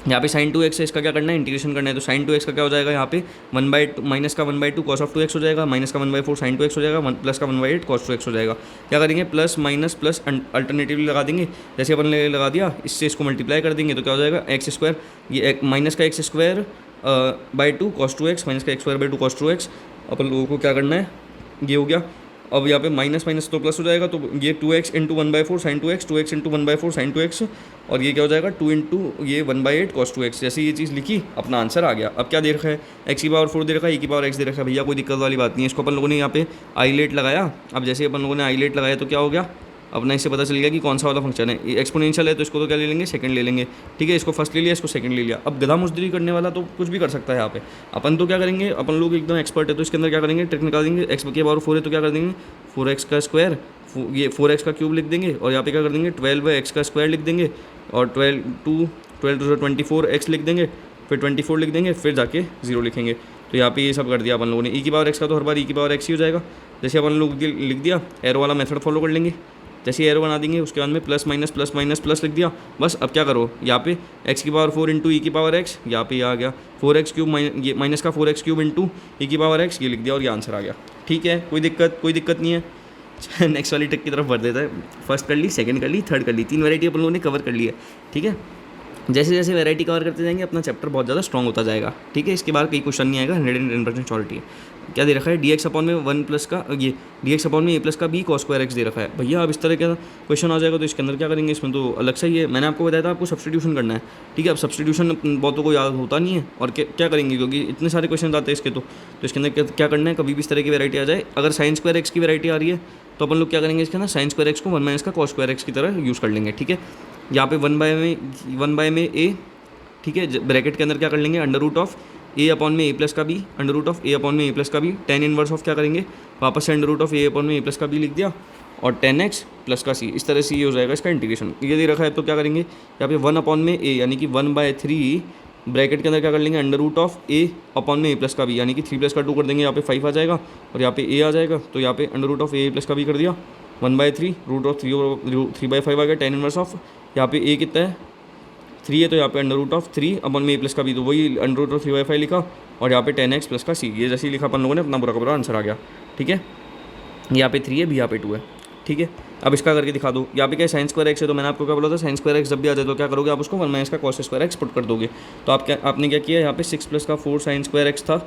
यहाँ पे sin 2x है, इसका क्या करना है, इंटीग्रेशन करना है, तो sin 2x का क्या हो जाएगा, यहाँ पे 1/2 माइनस का 1/2 cos ऑफ 2x हो जाएगा, माइनस का 1/4 sin 2x हो जाएगा, प्लस का 1/8 cos 2x हो जाएगा। क्या करेंगे, प्लस माइनस प्लस अल्टरनेटिवली लगा देंगे, जैसे अपन ने लगा दिया, इससे इसको मल्टीप्लाई कर देंगे, तो क्या हो जाएगा, एक्स स्क्वायर, ये माइनस का x square by 2 cos 2x, minus का x square by 2 cos 2x। अपन लोगों को क्या करना है, ये हो गया। अब यहाँ पे माइनस माइनस तो प्लस हो जाएगा, तो ये 2x into 1/4 sin 2x, 2x into 1/4 sin 2x, और ये क्या हो जाएगा 2 इंटू ये 1/8 cos 2x। जैसे ये चीज़ लिखी, अपना आंसर आ गया। अब क्या दे रखा है, x की पावर 4 दे रखा है, e की पावर x दे रखा है, भैया कोई दिक्कत वाली बात नहीं है। इसको अपन लोगों ने यहाँ पे आई लेट लगाया। अब जैसे अपन लोगों ने आई लेट लगाया तो क्या हो गया, अपना इससे पता चल गया कि कौन सा वाला फंक्शन है। एक्सपोनेंशियल है तो इसको तो क्या ले लेंगे, सेकंड ले लेंगे, ठीक है। इसको फर्स्ट ले लिया, इसको सेकंड ले लिया। अब गधा मुजदरी करने वाला तो कुछ भी कर सकता है यहाँ पे। अपन तो क्या करेंगे, अपन लोग एकदम एक्सपर्ट है, तो इसके अंदर क्या करेंगे, ट्रिक निकाल देंगे। एक्स की पावर 4 है तो क्या कर देंगे, 4x का स्क्वायर, ये 4x का क्यूब लिख देंगे, और यहाँ पे क्या कर देंगे 12x का स्क्वायर लिख देंगे, और 12 टू 24x लिख देंगे, फिर 24 लिख देंगे, फिर जाके 0 लिखेंगे। तो यहाँ पे ये सब कर दिया अपन लोगों ने। e की पावर x का तो हर बार e की पावर x ही हो जाएगा। जैसे अपन लोग लिख दिया, एरो वाला मेथड फॉलो कर लेंगे। जैसे एरो बना देंगे, उसके बाद में plus minus plus minus plus लिख दिया। बस अब क्या करो, यहाँ पे x की पावर 4 इंटू ई की पावर x, यहाँ पे आ गया 4x क्यूब, ये माइनस का 4x क्यूब इंटू ई की पावर x, ये लिख दिया और ये आंसर आ गया, ठीक है। कोई दिक्कत नहीं है। नेक्स्ट वाली ट्रिक की तरफ बढ़ देता है। फर्स्ट कर ली, सेकंड कर ली, थर्ड कर ली, 3 वैरायटी अपन लोगों ने कवर कर ली है, ठीक है। जैसे जैसे वैरायटी कवर करते जाएंगे अपना चैप्टर बहुत ज़्यादा स्ट्रॉन्ग होता जाएगा, ठीक है। इसके बाद कोई क्वेश्चन नहीं आएगा, 110% श्योरिटी है। क्या दे रखा है, dx अपॉन में 1 प्लस का, ये dx अपॉन में a प्लस का b cos स्क्वायर x दे रखा है। भैया अब इस तरह का क्वेश्चन आ जाएगा तो इसके अंदर क्या करेंगे, इसमें तो अलग से ही है। मैंने आपको बताया था आपको सब्स्टिट्यूशन करना है, ठीक है। अब सब्स्टिट्यूशन बहुतों को याद होता नहीं है, और क्या करेंगे, क्योंकि इतने सारे क्वेश्चन आते हैं इसके, तो इसके अंदर क्या करना है, कभी भी इस तरह की वैरायटी आ जाए, अगर साइन स्क्वायर x की वैरायटी आ रही है तो अपन लोग क्या करेंगे, इसके अंदर साइन स्क्वायर x को 1 माइनस का cos स्क्वायर x की तरह यूज़ कर लेंगे, ठीक है। यहाँ पे 1/में a, ठीक है, ब्रैकेट के अंदर क्या कर लेंगे, under root of a upon में a प्लस का b, under root of a upon में a प्लस का b, tan इनवर्स ऑफ क्या करेंगे, वापस से under root of a upon में a प्लस का b लिख दिया, और 10x प्लस का c, इस तरह से ये हो जाएगा इसका इंटीग्रेशन। ये दे रखा है तो क्या करेंगे, यहाँ पे 1 अपॉन में a यानी कि 1/3 ब्रैकेट के अंदर क्या कर लेंगे, under root of a upon में a प्लस का b, यानी कि 3 प्लस का 2 कर देंगे, यहाँ पे 5 आ जाएगा, और यहाँ पे a आ जाएगा, तो यहाँ पे under root of a plus का b कर दिया, 1/3 रूट ऑफ 3/5 आ गया, tan इनवर्स ऑफ, यहाँ पे a कितना है 3 है, तो यहाँ पे अंडर रूट ऑफ 3 अपॉन में a प्लस का b, तो वही अंडर रूट ऑफ 3/5 लिखा, और यहाँ पे 10x प्लस का c, ये जैसे ही लिखा अपन लोगों ने, अपना पूरा का पूरा आंसर आ गया, ठीक है। यहाँ पे 3 है, भी यहाँ पे 2 है, ठीक है। अब इसका करके दिखा दो। यहाँ पे क्या साइन स्क्वायर एक्स है, तो मैंने आपको क्या बोला था, साइन स्क्वायर एक्स जब भी आ जाए तो क्या करोगे, आप उसको 1 माइनस का cos स्क्वायर एक्स पुट कर दोगे। तो आपने क्या किया, यहाँ पे 6 प्लस का 4 साइन स्क्वायर एक्स था,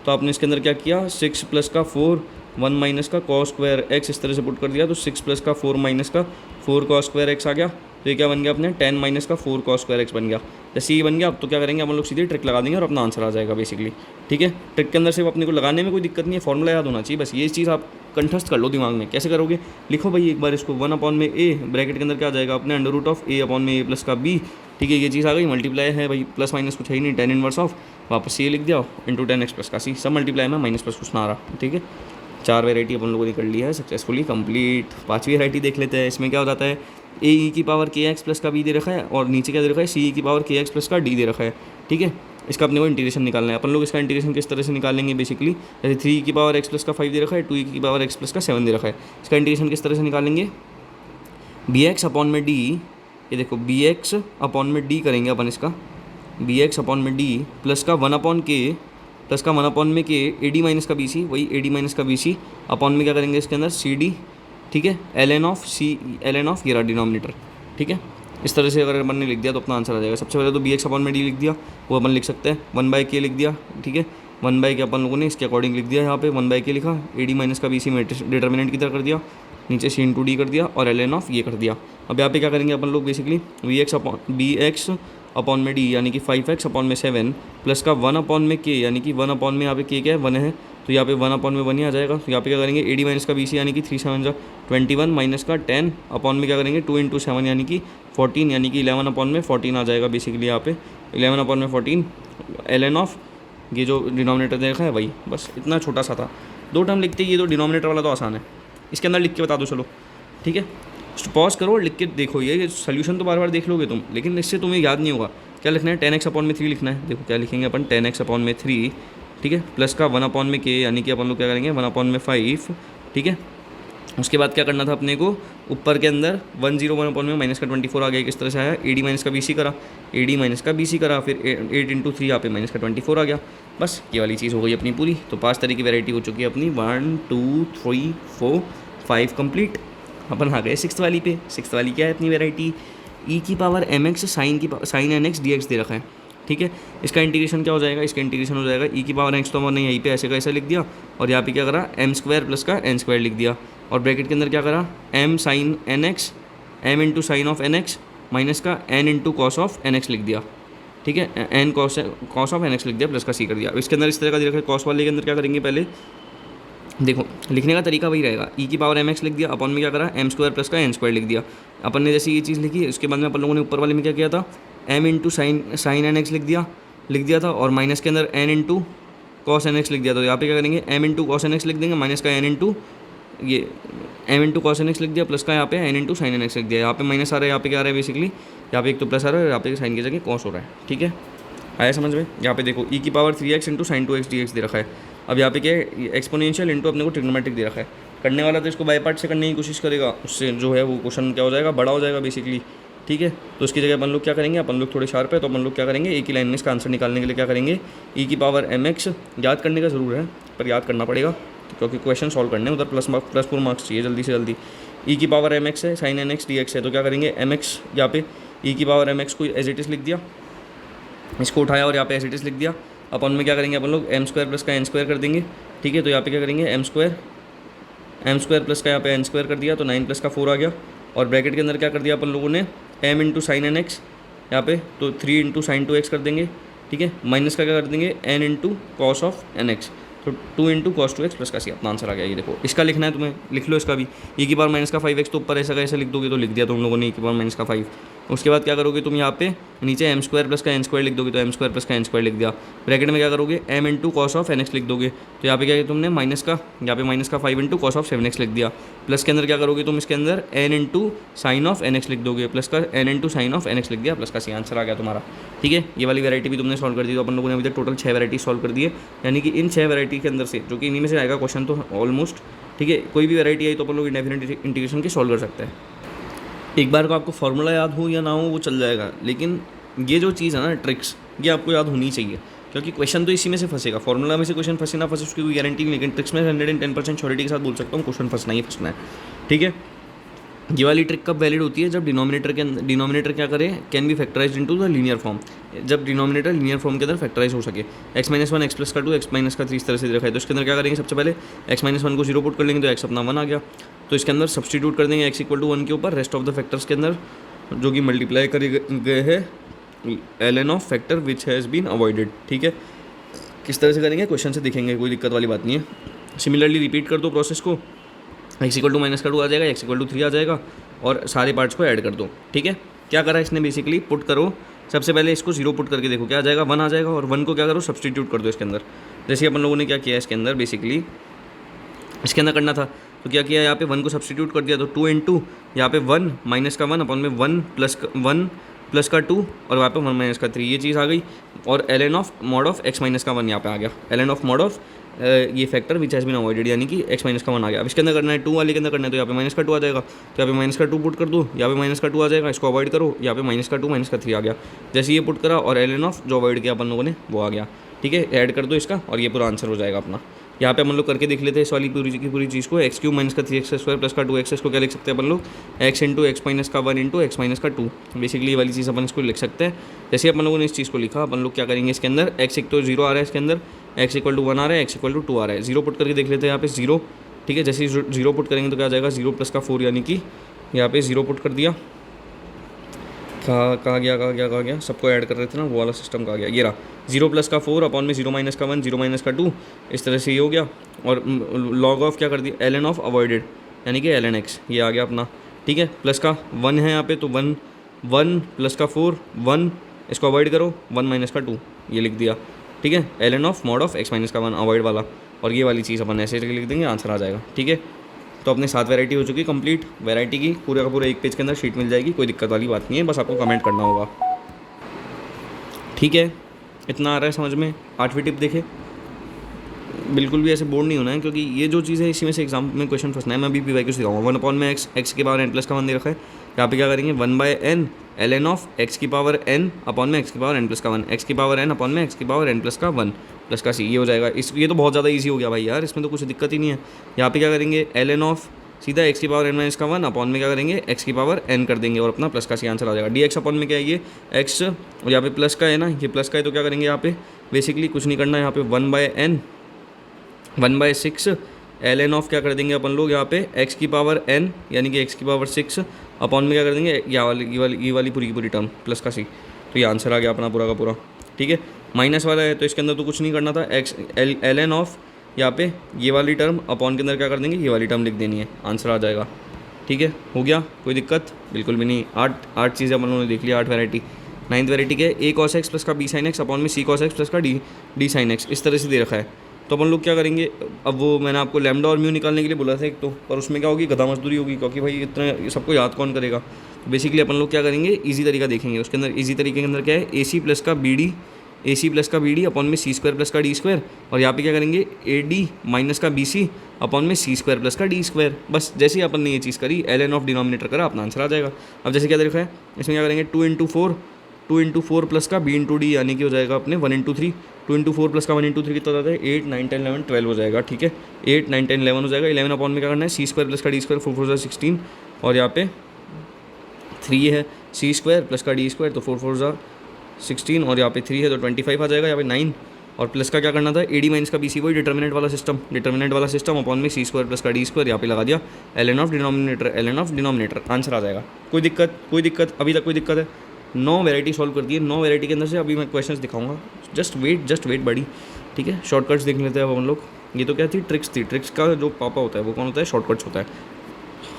तो आपने इसके अंदर क्या किया, 6 प्लस का 4 1 माइनस का cos स्क्वायर एक्स इस तरह से पुट कर दिया, तो 6 प्लस का 4 माइनस का 4 cos स्क्वायर एक्स आ गया। तो ये क्या बन गया अपने 10 माइनस का 4 cos स्क्वायर एक्स बन गया। जैसे ये बन गया, अब तो क्या करेंगे, हम लोग सीधे ट्रिक लगा देंगे और अपना आंसर आ जाएगा बेसिकली, ठीक है। ट्रिक के अंदर से अपने को लगाने में कोई दिक्कत नहीं है, फॉर्मूला याद होना चाहिए, बस ये चीज़ आप कंठस्थ कर लो दिमाग में। कैसे करोगे, लिखो भाई एक बार इसको, 1 अपॉन में a ब्रैकेट के अंदर क्या आ जाएगा अपने, under root of a upon में a प्लस का b, ठीक है। ये चीज़ आ गई, मल्टीप्लाई है भाई, प्लस माइनस कुछ है ही नहीं, tan इनवर्स ऑफ, वापस ये लिख दिया इंटू 10x प्लस का c, सब मल्टीप्लाई में माइनस प्लस कुछ ना आ रहा, ठीक है। 4 वैरायटी अपन लोगों ने कर ली है सक्सेसफुली कंप्लीट। 5वीं वैरायटी देख लेते हैं। इसमें क्या हो जाता है, a e की पावर के एक्स प्लस का b दे रखा है, और नीचे क्या दे रखा है, c e की पावर के एक्स प्लस का d दे रखा है, ठीक है। इसका अपने को इंटीग्रेशन निकालना है। अपन लोग इसका इंटीग्रेशन किस तरह से निकालेंगे बेसिकली, जैसे 3 की पावर x प्लस का 5 दे रखा है, 2 की पावर x प्लस का 7 दे रखा है। इसका इंटीग्रेशन किस तरह से निकालेंगे, bx अपॉन में d, ये देखो bx अपॉन में d करेंगे अपन, इसका bx अपॉन में d प्लस का 1 अपॉन k प्लस का 1 अपॉन में के ए डी माइनस का बी सी, वही ए डी माइनस का बी सी अपॉन में क्या करेंगे इसके अंदर सी डी, ठीक है, एल एन ऑफ ये रहा डिनोमिनेटर, ठीक है। इस तरह से अगर अपन ने लिख दिया तो अपना आंसर आ जाएगा। सबसे पहले तो बी एक्स अपॉन में डी लिख दिया, वो अपन लिख सकते हैं, 1/k लिख दिया, ठीक है, 1/k अपन लोगों ने इसके अकॉर्डिंग लिख दिया, यहाँ पे 1/k लिखा, ए डी माइनस का बी सी डिटर्मिनेंट की तरह कर दिया, नीचे सी इंटू डी कर दिया और एल एन ऑफ ये कर दिया। अब यहाँ पे क्या करेंगे अपन लोग बेसिकली बी एक्स अपॉन में डी यानी कि 5x अपॉन में 7 प्लस का 1 अपॉन में के यानी कि 1 अपॉन में यहाँ पे के क्या है 1 है, तो यहाँ पे 1 अपॉन में 1 ही आ जाएगा। तो यहाँ पे क्या करेंगे ए डी माइनस का बी सी यानी कि 3 7 21 माइनस का 10 अपॉन में क्या करेंगे 2 इंटू 7 यानी कि 14 यानी कि 11 अपॉन में 14 आ जाएगा बेसिकली यहाँ पे 11 अपॉन में 14 एल एन ऑफ ये जो डिनोमिनेटर देखा है वही, बस इतना छोटा सा था। 2 टर्म लिखते ही, ये तो डिनोमिनेटर वाला तो आसान है, इसके अंदर लिख के बता दो चलो, ठीक है। पॉज करो और लिख के देखो, ये सोल्यूशन तो बार बार देख लोगे तुम, लेकिन इससे तुम्हें याद नहीं होगा। क्या लिखना है 10x अपॉन में 3 लिखना है, देखो क्या लिखेंगे अपन 10x अपॉन में 3, ठीक है, प्लस का 1 अपॉन में के यानी कि अपन लोग क्या करेंगे 1 अपॉन में 5, ठीक है। उसके बाद क्या करना था अपने को, ऊपर के अंदर 101 अपॉन में माइनस का 24 आ गया, किस तरह से आया ए डी माइनस का बी सी करा, ए डी माइनस का बी सी करा, फिर 8 इंटू 3 यहाँ पे माइनस का 24 आ गया, बस ये वाली चीज़ हो गई अपनी पूरी। तो 5 तरह की वैरायटी हो चुकी है अपनी, 1 2 3 4 5 कंप्लीट। अपन आ गए 6th वाली पे। 6th वाली क्या है अपनी वैरायटी, ई की power m x sine n x d x दे रखा है, ठीक है। इसका इंटीग्रेशन क्या हो जाएगा, इसका इंटीग्रेशन हो जाएगा ई की पावर एक्स, तो हमने यहीं पे ऐसे का ऐसा लिख दिया और यहाँ पे क्या करा एम स्क्वायर प्लस का एन स्क्वायर लिख दिया और ब्रैकेट के अंदर क्या करा m sine n x m into sine of n x minus का n into cos of n x लिख दिया, ठीक है, n cos of n x लिख दिया प्लस का सी कर दिया। इसके अंदर इस तरह का दे रखा है, कॉस वाले के अंदर क्या करेंगे पहले देखो लिखने का तरीका वही रहेगा, ई की पावर एम एक्स लिख दिया, अपन में क्या करा एम स्क्वायर प्लस का एन स्क्वायर लिख दिया। अपन ने जैसे ये चीज़ लिखी, उसके बाद में अपन लोगों ने ऊपर वाले में क्या किया था m into sine n x लिख दिया था और माइनस के अंदर n into cos n x लिख दिया। तो यहाँ पे क्या करेंगे m into cos n x लिख देंगे, माइनस का एन इंटू ये m into cos n x लिख दिया, प्लस का यहाँ पे n into sine n x लिख दिया। यहाँ पे माइनस आ रहा है, यहाँ पे क्या आ रहा है बेसिकली, यहाँ पे एक तो प्लस आ रहा है, यहाँ पे साइन की जगह कॉस हो रहा है, ठीक है, आया समझ में। यहाँ पे देखो ई की power 3x into sine 2x d x दे रखा है। अब यहाँ पे क्या है एक्सपोनेंशियल इंटू अपने को ट्रिग्नोमेट्रिक दे रखा है। करने वाला तो इसको बाय पार्ट से करने की कोशिश करेगा, उससे जो है वो क्वेश्चन क्या हो जाएगा बड़ा हो जाएगा बेसिकली, ठीक है। तो उसकी जगह अपन लोग क्या करेंगे, अपन लोग थोड़े शार्प है तो अपन लोग क्या करेंगे एक ही लाइन में इसका आंसर निकालने के लिए क्या करेंगे ई की पावर एम एक्स, याद करने का ज़रूर है पर याद करना पड़ेगा क्योंकि क्वेश्चन सॉल्व करने उधर प्लस 4 मार्क्स चाहिए जल्दी से जल्दी। ई की पावर एम एक्स है, sine n x d x है, तो क्या करेंगे एम एक्स यहाँ पे ई की पावर एम एक्स को एज इट इज़ लिख दिया, इसको उठाया और यहाँ पे एज इट इज़ लिख दिया। अपन में क्या करेंगे अपन लोग एम स्क्वायर प्लस का एन स्क्वायर कर देंगे, ठीक है। तो यहाँ पे क्या करेंगे एम स्क्वायर प्लस का यहाँ पे एन स्क्वायर कर दिया तो 9 प्लस का 4 आ गया और ब्रैकेट के अंदर क्या कर दिया अपन लोगों ने m into sine n x यहाँ पे तो 3 इंटू साइन 2x कर देंगे, ठीक है, माइनस का क्या कर देंगे n into cos of n x तो 2 इंटू कॉस 2x प्लस का सी, अपना आंसर आ गया। ये देखो इसका लिखना है तुम्हें, लिख लो इसका भी ई की पावर माइनस का 5x, तो ऊपर ऐसा कैसे लिख दोगे तो लिख दिया तुम लोगों ने ई की पावर माइनस का 5। उसके बाद क्या करोगे तुम यहाँ पे नीचे एम स्क्वायर प्लस का एन स्क्वायर लिख दोगे तो एम स्क्वायर प्लस का एन स्क्वायर लिख दिया। ब्रैकेट में क्या करोगे m into cos of n x लिख दोगे तो यहाँ पे क्या किया तुमने माइनस का यहाँ पे माइनस का 5 इंटू कॉस ऑफ 7x लिख दिया। प्लस के अंदर क्या करोगे तुम इसके अंदर n into sine of n x लिख दोगे, प्लस का n into sine of n x लिख दिया, प्लस का सी, आंसर आ गया तुम्हारा, ठीक है। ये वाली वैरायटी भी तुमने सॉल्व कर दी। तो अपन लोगों ने अभी तक टोटल 6 वैरायटी सॉल्व कर दी है, यानी कि इन 6 वैरायटी के अंदर से जो कि इन्हीं में से आएगा क्वेश्चन तो ऑलमोस्ट, ठीक है। कोई भी वैरायटी आई तो अपन लोग इंडेफिनिट इंटीग्रेशन की सॉल्व कर सकते हैं। एक बार को आपको फार्मूला याद हो या ना हो वो चल जाएगा, लेकिन ये जो चीज़ है ना ट्रिक्स, ये आपको याद होनी चाहिए क्योंकि क्वेश्चन तो इसी में से फंसेगा। फार्मूला में से क्वेश्चन फंसे ना फंसे उसकी कोई गारंटी नहीं, लेकिन ट्रिक्स में 110% श्योरिटी के साथ बोल सकता हूँ क्वेश्चन फंसना ही फंसना है, ठीक है। ये वाली ट्रिक कब वैलिड होती है, जब डिनोमिनेटर क्या करे can be factorised into the linear form, जब डिनोमिनेटर लीनियर फॉर्म के अंदर फैक्टराइज हो सके। x - 1 x प्लस का 2 x माइनस का 3 इस तरह से रखा है, तो इसके अंदर क्या करेंगे सबसे पहले x - 1 को 0 पुट कर लेंगे तो x अपना 1 आ गया। तो इसके अंदर सब्सटीट्यूट कर देंगे x = 1 के ऊपर, रेस्ट ऑफ द फैक्टर्स के अंदर जो कि मल्टीप्लाई करे गए हैं ln of factor which has been avoided, ठीक है। किस तरह से करेंगे क्वेश्चन से दिखेंगे, कोई दिक्कत वाली बात नहीं है। सिमिलरली रिपीट कर दो प्रोसेस को, x = -2 आ जाएगा, x = 3 आ जाएगा और सारे पार्ट्स को ऐड कर दो, ठीक है। क्या करा इसने बेसिकली पुट करो, सबसे पहले इसको 0 पुट करके देखो क्या आ जाएगा 1 आ जाएगा और 1 को क्या करो सब्सटीट्यूट कर दो इसके अंदर। जैसे अपन लोगों ने क्या किया इसके अंदर बेसिकली इसके अंदर करना था तो क्या किया यहाँ पे 1 को सब्सटीट्यूट कर दिया तो 2 इंटू यहाँ पे 1 माइनस का 1 अपॉन में 1 प्लस का 2 और वहाँ पे 1 माइनस का 3, ये चीज़ आ गई। और ln of mod of x minus का 1 यहाँ पे आ गया, ln ऑफ मॉड ऑफ ये factor which has been avoided यानी कि x माइनस का 1 आ गया। अब इसके अंदर करना है 2 वाले के अंदर करना है तो यहाँ पे माइनस का 2 आ जाएगा, तो यहाँ पे माइनस का 2 पुट कर दो, यहाँ पे माइनस का 2 आ जाएगा, इसको अवॉइड करो, यहाँ पे -2 -3 आ गया। जैसे ये पुट करा और ln ऑफ जो अवॉइड किया अपन लोगों ने वो आ गया, ठीक है, ऐड कर दो इसका और ये पूरा आंसर हो जाएगा अपना। यहाँ पे हम लोग करके देख लेते हैं इस वाली पूरी चीज़ को। एक्स क्यूब माइनस का 3x² प्लस का 2x, इसको क्या लिख सकते हैं अपन लोग, एक्स इंटू एक्स माइनस का 1 इंटू एक्स माइनस का 2। बेसिकली ये वाली चीज़ अपन इसको लिख सकते हैं। जैसे अपन लोगों ने इस चीज़ को लिखा, अपन लोग क्या करेंगे इसके अंदर, एक्स एक तो 0 आ रहा है इसके अंदर, एक्स इक्वल टू 1 आ रहा है, एक्स इक्वल टू 2 आ रहा है। 0 पुट करके देख लेते हैं यहाँ पे 0, ठीक है। जैसे 0 पुट करेंगे तो क्या आ जाएगा, 0 प्लस का 4, यानी कि यहाँ पे 0 पुट कर दिया, कहाँ गया, सबको ऐड कर रहे थे ना, वो वाला सिस्टम कहाँ गया, ये रहा। 0 प्लस का 4 अपॉन में 0 माइनस का 1, 0 माइनस का 2, इस तरह से ये हो गया। और लॉग ऑफ क्या कर दिया, ln ऑफ अवॉइडेड, यानी कि ln x, ये आ गया अपना, ठीक है। प्लस का 1 है यहाँ पे, तो 1 प्लस का 4 1, इसको अवॉइड करो, 1 माइनस का 2, ये लिख दिया, ठीक है। ln of mod of x minus का 1 अवॉइड वाला, और ये वाली चीज़ अपन ऐसे लिख देंगे, आंसर आ जाएगा, ठीक है। तो अपने 7 वैरायटी हो चुकी कंप्लीट। वैरायटी की पूरा का पूरा एक पेज के अंदर शीट मिल जाएगी, कोई दिक्कत वाली बात नहीं है, बस आपको कमेंट करना होगा, ठीक है। इतना आ रहा है समझ में। 8वीं टिप देखे, बिल्कुल भी ऐसे बोर्ड नहीं होना है, क्योंकि ये जो चीज़ है इसी में से एग्जाम में क्वेश्चन फंसना है। मैं अभी PYQ सिखाऊंगा। 1 अपॉन में एक्स की पावर n प्लस का 1 दे रखा है, यहाँ पे क्या करेंगे, 1/n ln ऑफ एक्स की पावर n अपॉन में एक्स की पावर n प्लस का 1, एक्स की पावर n अपॉन में एक्स की पावर n प्लस का 1 प्लस का c, ये हो जाएगा। ये तो बहुत ज़्यादा ईजी हो गया भाई यार, इसमें तो कुछ दिक्कत ही नहीं है। यहाँ पे क्या करेंगे, ln ऑफ सीधा एक्स की पावर n माइनस का 1 अपॉन में क्या करेंगे, एक्स की पावर n कर देंगे, और अपना प्लस का c आंसर आ जाएगा। dx अपॉन में क्या है, ये x, और यहाँ पे प्लस का है ना, ये प्लस का है, तो क्या करेंगे यहाँ पे बेसिकली कुछ नहीं करना है, यहाँ पे 1/6 ln ऑफ क्या कर देंगे अपन लोग यहाँ पे x की पावर n, यानी कि x की पावर 6 अपॉन में क्या कर देंगे, ये वाली पूरी की पूरी टर्म प्लस का c, तो ये आंसर आ गया अपना पूरा का पूरा, ठीक है। माइनस वाला है तो इसके अंदर तो कुछ नहीं करना था, ln ऑफ यहाँ पे ये वाली टर्म अपॉन के अंदर क्या कर देंगे, ये वाली टर्म लिख देनी है, आंसर आ जाएगा, ठीक है। हो गया, कोई दिक्कत बिल्कुल भी नहीं। 8 चीज़ें अपन लोगों ने देख लिया, 8 वैरायटी। 9th वैरायटी के a cos x प्लस का b sin x अपॉन में c cos x प्लस का d sin x, इस तरह से दे रखा है। तो अपन लोग क्या करेंगे, अब वो मैंने आपको लैम्डा और म्यू निकालने के लिए बोला था एक तो, पर उसमें क्या होगी, गधा मजदूरी होगी, क्योंकि भाई इतना सबको याद कौन करेगा। बेसिकली अपन लोग क्या करेंगे, ईजी तरीका देखेंगे। उसके अंदर ईजी तरीके के अंदर क्या है, AC प्लस का BD अपॉन में C² प्लस का D², और यहाँ पे क्या करेंगे, AD माइनस का BC अपॉन में C² प्लस का D²। बस जैसे ही अपन ने ये चीज़ करी, ln ऑफ डिनोमिनेटर करा, अपना आंसर आ जाएगा। अब जैसे क्या देखा है, इसमें क्या करेंगे, 2 इंटू 4 प्लस का b इंटू डी, यानी कि हो जाएगा अपने 1 इंटू 3, 2 इंटू 4 प्लस का 1 इंटू 3 कितना होता है, 8 9 10 11 12 हो जाएगा, ठीक है। 8 9 10 11 हो जाएगा। 11 अपॉन में क्या करना है, C² प्लस का D², 4 4 16, और यहाँ पे 3 है, C² प्लस का D², तो 4 4 16, और यहाँ पे 3 है तो 25 आ जाएगा। यहाँ पे 9, और प्लस का क्या करना था, AD माइनस का BC, वही डिटर्मिनेंट वाला सिस्टम अपॉन में C² प्लस का D², यहाँ पे लगा दिया ln ऑफ डिनोमिनेटर, आंसर आ जाएगा। कोई दिक्कत अभी तक कोई दिक्कत है। 9 वैरायटी सॉल्व कर दी है। 9 वैरायटी के अंदर से अभी मैं क्वेश्चंस दिखाऊंगा, जस्ट वेट बड़ी, ठीक है। शॉर्टकट्स देख लेते हैं अब हम लोग। ये तो क्या थी, ट्रिक्स का जो पापा होता है वो कौन होता है, शॉर्टकट्स होता है।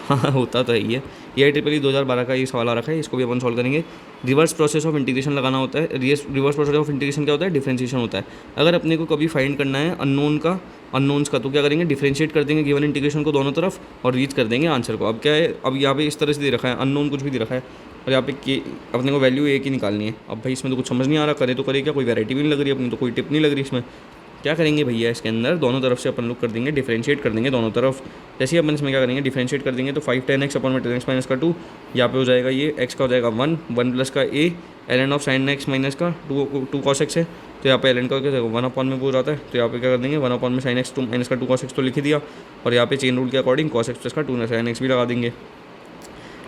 हाँ होता तो है ये IEEE 2012 का ये सवाल आ रखा है, इसको भी अपन सॉल्व करेंगे। रिवर्स प्रोसेस ऑफ इंटीग्रेशन लगाना होता है। रिवर्स प्रोसेस ऑफ इंटीग्रेशन क्या होता है, डिफरेंशिएशन होता है। अगर अपने को कभी फाइंड करना है अननोन्स का, तो क्या करेंगे, डिफरेंशिएट कर देंगे गिवन इंटीग्रेशन को दोनों तरफ, और रीच कर देंगे आंसर को। अब क्या है, अब यहाँ पे इस तरह से दे रखा है, अननोन कुछ भी दे रखा है, और यहाँ पे के अपने को वैल्यू एक ही निकालनी है। अब भाई इसमें तो कुछ समझ नहीं आ रहा, करे तो करे क्या, कोई वैरायटी भी नहीं लग रही अपनी, तो कोई टिप नहीं लग रही इसमें। क्या करेंगे भैया, इसके अंदर दोनों तरफ से अपन लोग कर देंगे, डिफरेंशिएट कर देंगे दोनों तरफ। जैसे ही अपन इसमें क्या करेंगे, डिफरेंशिएट कर देंगे, तो 5 10 x अपॉन में 10 x माइनस का 2, यहाँ पे हो जाएगा ये x का हो जाएगा 1 प्लस का a ln of sin x minus का 2 cos x है, तो यहाँ पे ln का क्या हो जाएगा 1 अपॉन में वो हो जाता है, तो यहाँ पे क्या कर देंगे 1 अपॉन में sin x 2 माइनस का 2 cos x तो लिख दिया, और यहाँ पे चेन रूल के अकॉर्डिंग cos x प्लस का 2 sin x भी लगा देंगे।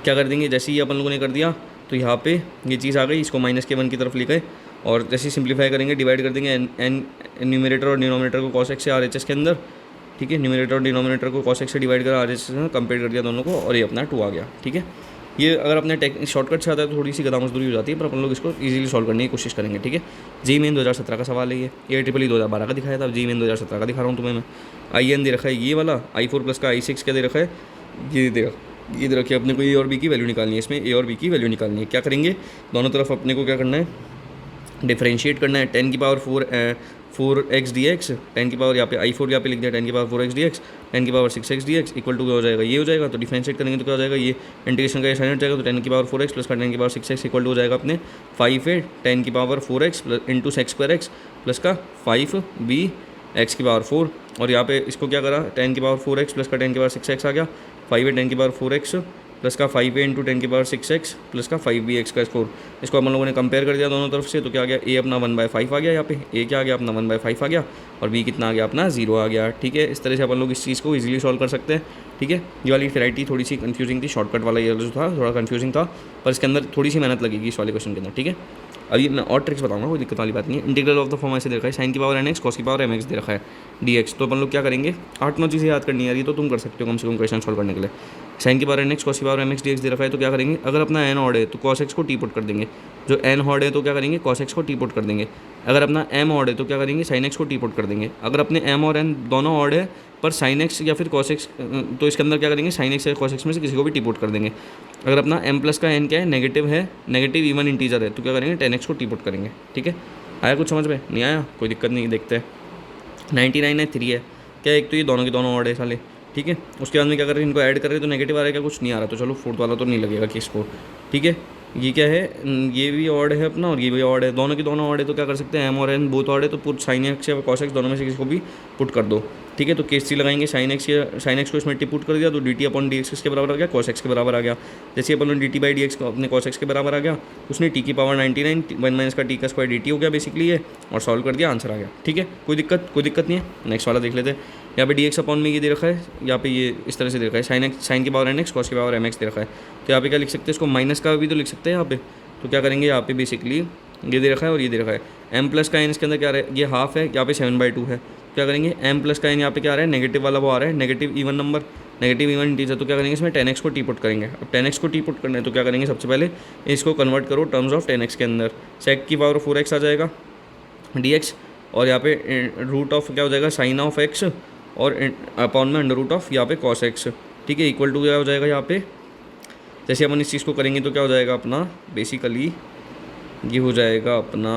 क्या कर देंगे, जैसे ही अपन लोगों ने कर दिया तो यहाँ पे ये चीज़ आ गई, इसको माइनस के 1 की तरफ ले गए, और जैसे ही सिंप्लीफाई करेंगे, डिवाइड कर देंगे एन न्यूमरेटर और डिनोमिनेटर को cos x से RHS के अंदर, ठीक है। न्यूमरेटर और डिनोमिनेटर को cos x से डिवाइड कर RHS से कंपेयर कर दिया दोनों को, और ये अपना 2 आ गया, ठीक है। ये अगर अपने शॉर्टकट से आता है तो थोड़ी सी गधा मजदूरी हो जाती है, पर अपन लोग इसको इजीली सॉल्व करने की कोशिश करेंगे, ठीक है। JEE मेन 2017 का सवाल है ये IEEE 2012 का दिखाया था, अब JEE मेन 2017 का दिखा रहा हूँ तुम्हें मैं। IN दे रखा है ये वाला, I4 प्लस का I6 क्या दे रखा है, ये दे रखिए अपने को A और B की वैल्यू निकालनी है, इसमें A और B की वैल्यू निकालनी है। क्या करेंगे, दोनों तरफ अपने को क्या करना है, डिफरेंशिएट करना है। 10 की पावर 4x dx, 10 की पावर यहाँ पे I4 यहाँ पे लिख दिया, 10 की पावर 4x dx, 10 की power 6x dx equal to क्या हो जाएगा, ये हो जाएगा। तो डिफरेंशिएट करेंगे तो क्या हो जाएगा, ये इंटीग्रेशन का साइन हट जाएगा, तो 10 की पावर 4x प्लस का 10 की पावर 6x इक्वल टू हो जाएगा अपने 5a 10 की power 4x into sex square x plus का 5b x की पावर 4, और यहाँ पे इसको क्या करा, 10 की पावर 4x प्लस का 10 की पावर 6x आ गया, 5a 10 की पावर 4x प्लस का 5a इंटू 10⁶x प्लस का 5b का स्कोर। इसको अपन लोगों ने कंपेयर कर दिया दोनों तरफ से, तो क्या आ गया, a अपना 1/5 आ गया, यहाँ पे a क्या आ गया अपना 1/5 आ गया, और b कितना आ गया अपना 0 आ गया। ठीक है, इस तरह से अपन लोग इस चीज़ को इजीली सॉल्व कर सकते हैं। ठीक है, ये वाली वैरायटी थोड़ी सी कंफ्यूजिंग थी, शॉर्टकट वाला ये जो था थोड़ा कंफ्यूजिंग था, पर इसके अंदर थोड़ी सी मेहनत लगेगी इस वाले क्वेश्चन के अंदर। ठीक है, अभी मैं और ट्रिक्स बताऊंगा, कोई दिक्कत वाली बात नहीं है। इंटीग्रल ऑफ द फॉर्म ऐसे दे रखा है, साइन की पावर nx कॉस की पावर mx दे रखा है dx। तो अपन लोग क्या करेंगे, 8-9 चीज़ें याद करनी है यार, ये तो तुम कर सकते हो कम से कम क्वेश्चन सॉल्व करने के लिए। साइन की पावर nx कॉस की पावर mx dx दे रखा है, तो क्या करेंगे, अगर अपना n ऑड है तो cos x को टी पुट कर देंगे, जो n ऑड है तो क्या करेंगे cos x को टी पुट कर देंगे। अगर अपना m ऑड है तो क्या करेंगे sin x को टी पुट कर देंगे। अगर अपने m और n दोनों ऑड है पर sin x या फिर cos x, तो इसके अंदर क्या करेंगे sin x या cos x में से किसी को भी टी पुट कर देंगे। अगर अपना m प्लस का n क्या है, नेगेटिव है, नेगेटिव इवन इंटीजर है, तो क्या करेंगे tan x को टी पुट करेंगे। ठीक है, आया कुछ समझ में, नहीं आया कोई दिक्कत नहीं, देखते हैं। 99 है 3 है, क्या एक तो ये दोनों के दोनों ऑड है साले। ठीक है, उसके बाद में क्या कर रहे हैं, इनको ऐड कर रहे हैं तो नेगेटिव आ रहा है क्या, कुछ नहीं आ रहा, तो चलो फोर्थ वाला तो नहीं लगेगा किस को। ठीक है, ये क्या है, ये भी ऑड है अपना और ये भी ऑड है, दोनों के दोनों ऑड है, तो क्या कर सकते हैं, m और n बोथ ऑड है, तो पुट साइन एक्स या कॉस एक्स दोनों में से किसी को भी पुट कर दो। ठीक है, तो केस सी लगाएंगे, साइन एक्स को इसमें टी पुट कर दिया तो D T upon D x किसके बराबर आ गया, कॉस एक्स के बराबर आ गया। जैसे अपन d t by d x अपने कॉस एक्स के बराबर आ गया, उसने टी की पावर 99 1 माइनस का टी का स्क्वायर डी टी हो गया बेसिकली ये, और सॉल्व कर दिया, आंसर आ गया। ठीक है, कोई दिक्कत नहीं है। नेक्स्ट वाला देख लेते हैं। यहाँ पे डी एक्स अपॉन में ये दे रखा है, यहाँ पे ये इस तरह से दे रखा है, साइन की पावर nx कॉस की पावर mx दे रखा है, तो यहाँ पे क्या लिख सकते हैं, इसको माइनस का भी तो लिख सकते हैं यहाँ पे। तो क्या करेंगे, यहाँ पे बेसिकली ये दे रखा है और ये दे रखा है, m प्लस का n इसके अंदर क्या रहा है, ये हाफ है, यहाँ पे 7/2 है। क्या करेंगे, m प्लस का n यहाँ पे क्या आ रहा है, नेगेटिव वाला वो आ रहा है, negative even number, negative even integer, तो क्या करेंगे इसमें 10x को टी पुट करेंगे। अब 10x को टी पुट करना है तो क्या करेंगे, सबसे पहले इसको कन्वर्ट करो टर्म्स ऑफ 10x के अंदर, सेक की पावर 4x आ जाएगा dx, और यहाँ पे रूट ऑफ क्या हो जाएगा, साइन ऑफ x, और अपॉन में अंडर रूट ऑफ यहाँ पे कॉस एक्स। ठीक है, इक्वल टू क्या हो जाएगा, यहाँ पे जैसे अपन इस चीज़ को करेंगे तो क्या हो जाएगा अपना, बेसिकली ये हो जाएगा अपना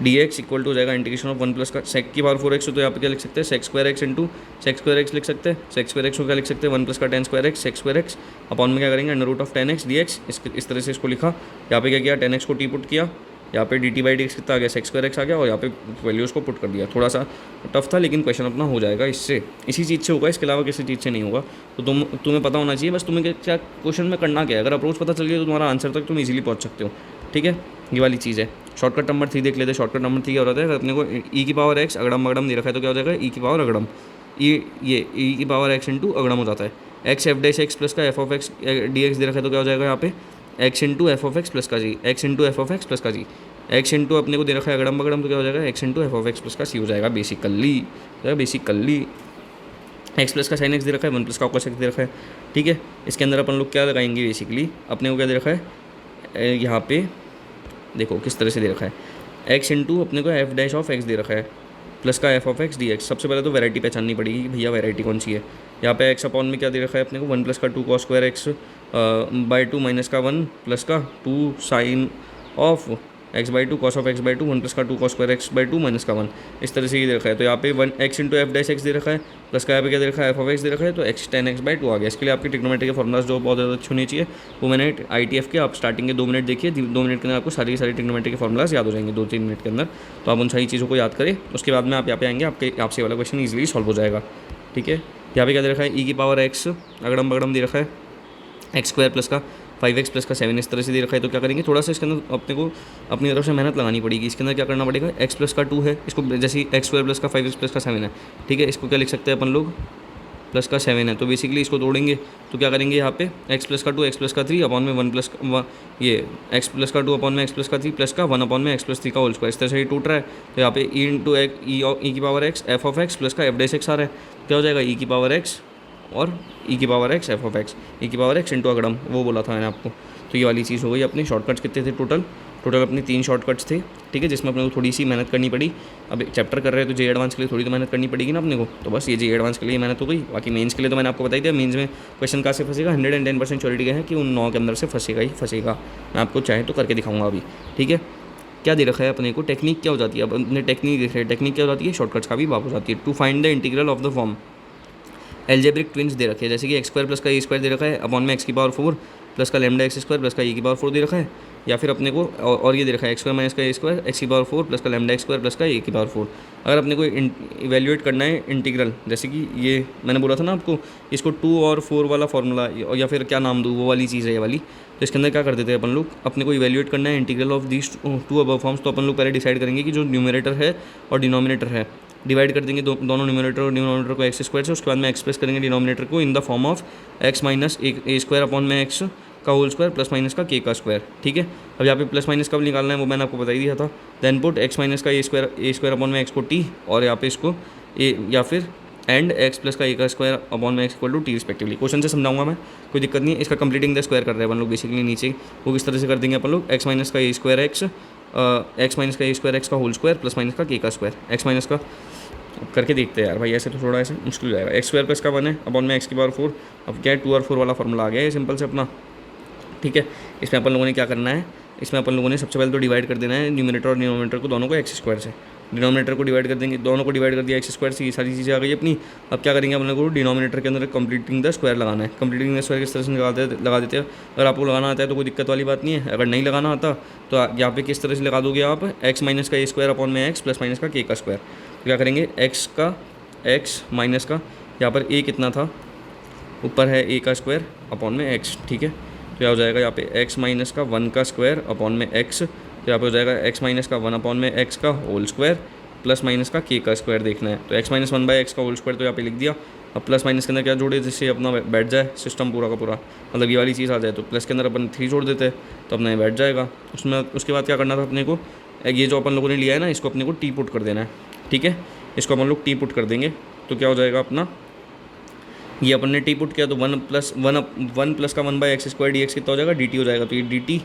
dx इक्वल टू हो जाएगा इंटीग्रेशन ऑफ 1 प्लस का सेक की पावर 4x, तो यहाँ पे क्या लिख सकते हैं, sec square x into sec square x लिख सकते हैं। सेक स्क्वायर एक्स को क्या लिख सकते हैं, 1 प्लस का tan square x sec square x, upon में क्या करेंगे under root of tan x dx, इस तरह से इसको लिखा। यहाँ पे क्या किया, tan x को टी पुट किया, यहाँ पे D t by d x कितना आ गया, सेक स्क्वायर एक्स आ गया, और यहाँ पे वैल्यूज़ को पुट कर दिया। थोड़ा सा टफ था लेकिन क्वेश्चन अपना हो जाएगा इससे, इसी चीज़ से होगा, इसके अलावा किसी चीज़ से नहीं होगा। तो तुम्हें पता होना चाहिए बस तुम्हें क्या क्वेश्चन में करना क्या है, अगर अप्रोच पता चल गया तो तुम्हारा आंसर तक तुम इजीली पहुँच सकते हो। ठीक है, ये वाली चीज़ है। शॉर्टकट नंबर 3 देख लेते हैं। शॉर्टकट नंबर 3 क्या होता है, अपने को ई की पावर एक्स अगड़म बगड़म दे रखा है, तो क्या हो जाएगा ई की पावर अगड़म, ये ई की पावर एक्स इंटू अगड़म हो जाता है। X f dash x plus का f of x d x दे रखा है, तो क्या हो जाएगा यहाँ पे x into f of x plus का g, x into f of x plus का जी, एक्स इंटू अपने को दे रखा है अगड़म बगड़म, तो क्या हो जाएगा x into f of x plus का सी हो जाएगा बेसिकली एक्स प्लस का साइन एक्स दे रखा है, 1 प्लस का कॉस एक्स दे रखा है। ठीक है, इसके अंदर अपन लोग क्या लगाएंगे, बेसिकली अपने को क्या दे रखा है, यहाँ पे देखो किस तरह से दे रखा है, एक्स इंटू अपने को एफ डैश ऑफ एक्स दे रखा है प्लस का f of x d x. सबसे पहले तो वैरायटी पहचाननी पड़ेगी कि भैया वैरायटी कौन सी है। यहाँ पे एक्स अपॉन में क्या दे रखा है अपने को, 1 प्लस का 2 cos square x by 2 minus का 1 प्लस का 2 sine of x by 2 cos of x by 2 1 plus का 2 cos square x by 2 minus का 1, इस तरह से ये दे रखा है। तो यहाँ पे 1 x into f dash x दे रखा है, प्लस का यहाँ पे क्या दे रखा है एफ ऑफ एक्स दे रखा है, तो एक्स tan x बाई 2 आ गया। इसके लिए आपकी ट्रिग्नोमेट्री के फॉर्मुलाज जो बहुत ज़्यादा अच्छे होने चाहिए, वो मैंने ITF के आप स्टार्टिंग के 2 मिनट देखिए, 2 मिनट के अंदर आपको सारी ट्रिग्नोमेट्री के फॉर्मुलाज याद हो जाएंगे 2-3 मिनट के अंदर। तो आप उन सारी चीज़ों को याद करें, उसके बाद में आप यहाँ पे आएंगे, आपसे वाला क्वेश्चन ईजिली सॉल्व हो जाएगा। ठीक है, यहाँ पे क्या दे रखा है, ई की पावर एक्स अगड़म बगड़म दे रखा है, एक्स स्क्वायर प्लस का 5x प्लस का 7 इस तरह से दे रखा है। तो क्या करेंगे, थोड़ा सा इसके अंदर अपने को अपनी तरफ से मेहनत लगानी पड़ेगी। इसके अंदर क्या करना पड़ेगा, x प्लस का 2 है, इसको जैसे एक्स स्क्वायर प्लस का 5x प्लस का 7 है, ठीक है, इसको क्या लिख सकते हैं अपन लोग, प्लस का 7 है, तो बेसिकली इसको तोड़ेंगे तो क्या करेंगे, यहाँ पे x प्लस का 2 x प्लस का 3 अपॉन में 1 प्लस ये x प्लस का 2 अपॉन में x प्लस का 3 प्लस का 1 अपॉन में x प्लस 3 का होल स्क्वायर, इस तरह से ये टूट रहा है। तो यहाँ पे e इंटू ई की power x F of x plus का एफ डैश एक्स आ रहा है, क्या हो जाएगा e की पावर x और e की power x F of x, e की पावर x इंटू अगड़म, वो बोला था मैंने आपको। तो ये वाली चीज़ हो गई। अपने शॉर्टकट्स कितने थे टोटल अपने 3 शॉर्टकट्स थे, ठीक है, जिसमें अपने को थोड़ी सी मेहनत करनी पड़ी। अब चैप्टर कर रहे हैं तो जे एडवांस के लिए थोड़ी तो मेहनत करनी पड़ेगी ना अपने को, तो बस ये जे एडवांस के लिए मेहनत हो गई। बाकी मेंस के लिए तो मैंने आपको बताई दिया, मेंस में क्वेश्चन कहाँ से फंसेगा, 110% श्योरिटी का है कि उन 9 के अंदर से फंसेगा ही फंसेगा। मैं आपको चाहे तो करके दिखाऊंगा अभी, ठीक है। क्या दे रखा है अपने को, टेक्निक क्या हो जाती है, अब अपने टेक्निक देख रहे हैं, टेक्निक क्या हो जाती है, शॉर्टकट्स का भी बात हो जाती है। To find the integral of the form algebraic twins दे रखे हैं, जैसे कि एक्स स्क्वायर प्लस का ए स्क्वायर दे रखा है अपॉन में एक्स की पावर 4 प्लस का लैम्डा एक्स स्क्वायर प्लस का ए की पावर 4 दे रखा है, या फिर अपने को और ये दे रखा है एक्स स्क्वायर माइनस का ए स्क्वायर एक्स की पावर 4 प्लस का लैम्डा एक्स स्क्वायर प्लस का ए की पावर 4। अगर अपने को इवेल्यूएट करना है इंटीग्रल, जैसे कि ये मैंने बोला था ना आपको, इसको 2 और 4 वाला फॉर्मूला या फिर क्या नाम दूँ वो वाली चीज़ है ये वाली, तो इसके अंदर क्या कर देते हैं अपन लोग, अपने को इवेल्यूएट करना है integral of these two above forms. तो अपन लोग पहले डिसाइड करेंगे कि जो न्यूमरेटर है और डिनोमिनेटर है, डिवाइड कर देंगे दोनों न्यूमरेटर और डिनोमिनेटर को एक्स स्क्वायर से, उसके बाद में एक्सप्रेस करेंगे डिनोमिनेटर को in the form of x minus A square upon में एक्स का होल स्क्वायर प्लस माइनस का के का स्क्वायर। ठीक है, अब यहाँ पे प्लस माइनस कब निकालना है वो मैंने आपको बता ही दिया था। देन पुट एक्स माइनस का ए स्क्वायर अपॉन में एक्स को टी, और यहाँ पे इसको ए या फिर एंड एक्स प्लस का ए का स्क्वायर अपॉन में x equal to t respectively. Question से समझाऊंगा मैं, कोई दिक्कत नहीं है। इसका कंप्लीटिंग द स्क्वायर कर रहे हैं अपन लोग बेसिकली नीचे, वो किस तरह से कर देंगे अपन लोग, एक्स माइनस का ए स्क्वायर एक्स का होल स्क्वायर प्लस माइनस का के का स्क्वायर, एक्स माइनस का करके देखते हैं यार भाई, ऐसे तो थोड़ा ऐसे मुश्किल हो जाएगा। एक्स स्क्वायर प्लस का 1 है अपॉन में एक्स की पावर 4, अब क्या है 2 और 4 वाला फॉर्मूला आ गया है सिंपल से अपना। ठीक है, इसमें अपन लोगों ने क्या करना है, इसमें अपन लोगों ने सबसे पहले तो डिवाइड कर देना है न्यूमरेटर और डिनोमिनेटर को, दोनों को एक्स स्क्वायर से। डिनोमिनेटर को डिवाइड कर देंगे, दोनों को डिवाइड कर दिया एक्स स्क्वायर से, ये सारी चीज़ें आ गई अपनी। अब क्या करेंगे अपन लोगों को डिनोमिनेटर के अंदर कंप्लीटिंग द स्क्वायर लगाना है। कंप्लीटिंग द स्क्वायर किस तरह से लगा देते हैं, अगर आपको लगाना आता है तो कोई दिक्कत वाली बात नहीं है, अगर नहीं लगाना आता तो यहाँ पे किस तरह से लगा दोगे आप, एक्स माइनस का ए स्क्वायर अपॉन में एक्स प्लस माइनस का के का स्क्वायर। क्या करेंगे, एक्स माइनस का यहाँ पर ए कितना था, ऊपर है ए का स्क्वायर अपॉन में एक्स। ठीक है, तो क्या हो जाएगा यहाँ पे एक्स माइनस का 1 का स्क्वायर अपॉन में एक्स, तो यहाँ पे हो जाएगा एक्स माइनस का 1 अपॉन में एक्स का होल स्क्वायर प्लस माइनस का के का स्क्वायर देखना है। तो एक्स माइनस 1 बाई एक्स का होल स्क्वायर तो यहाँ पे लिख दिया। अब प्लस माइनस के अंदर क्या जोड़े, जिससे अपना बैठ जाए सिस्टम पूरा का पूरा, मतलब ये वाली चीज़ आ जाए। तो प्लस के अंदर अपन 3 जोड़ देते हैं तो अपना ये बैठ जाएगा उसमें। उसके बाद क्या करना था अपने को, ये जो अपन लोगों ने लिया है ना, इसको अपने को टी पुट कर देना है। ठीक है, इसको अपन लोग टी पुट कर देंगे तो क्या हो जाएगा अपना, ये अपन ने टी पुट किया तो 1 प्लस का 1 by x square D x कितना हो जाएगा, डी टी हो जाएगा। तो ये डी टी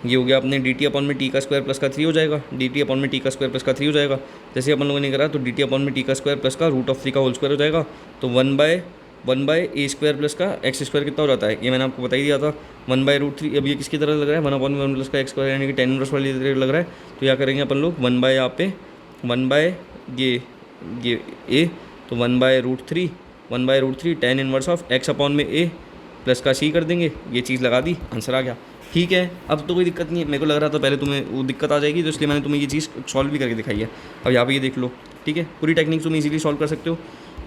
ये हो गया अपने डी टी अपॉन में टी का स्क्वायर प्लस का 3 हो जाएगा, डी टी अपॉन में टी का स्क्वायर प्लस का 3 हो जाएगा। जैसे अपन लोगों ने करा तो डी टी अपॉन में टी का स्क्वायर प्लस का रूट ऑफ 3 का होल स्क्वायर हो जाएगा। तो 1 बाय ए स्क्वायर प्लस का एक्स स्क्वायर कितना हो जाता है, ये मैंने आपको बता ही दिया था, 1 बाय रूट 3। अब ये किसकी तरह लग रहा है, 1 अपॉन 1 प्लस का एक्स स्क्वायर, यानी कि 10 इनवर्स वाली तरह लग रहा है। तो क्या करेंगे अपन लोग, 1 बाय यहाँ पे 1 बाय ये ए, तो 1 by root 3 10 inverse of x upon में ए प्लस का सी कर देंगे। ये चीज़ लगा दी, आंसर आ गया। ठीक है, अब तो कोई दिक्कत नहीं है। मेरे को लग रहा था पहले तुम्हें वो दिक्कत आ जाएगी, तो इसलिए मैंने तुम्हें ये चीज़ सॉल्व भी करके दिखाई है। अब यहाँ पे ये देख लो, ठीक है, पूरी टेक्निक तुम इजीली सॉल्व कर सकते हो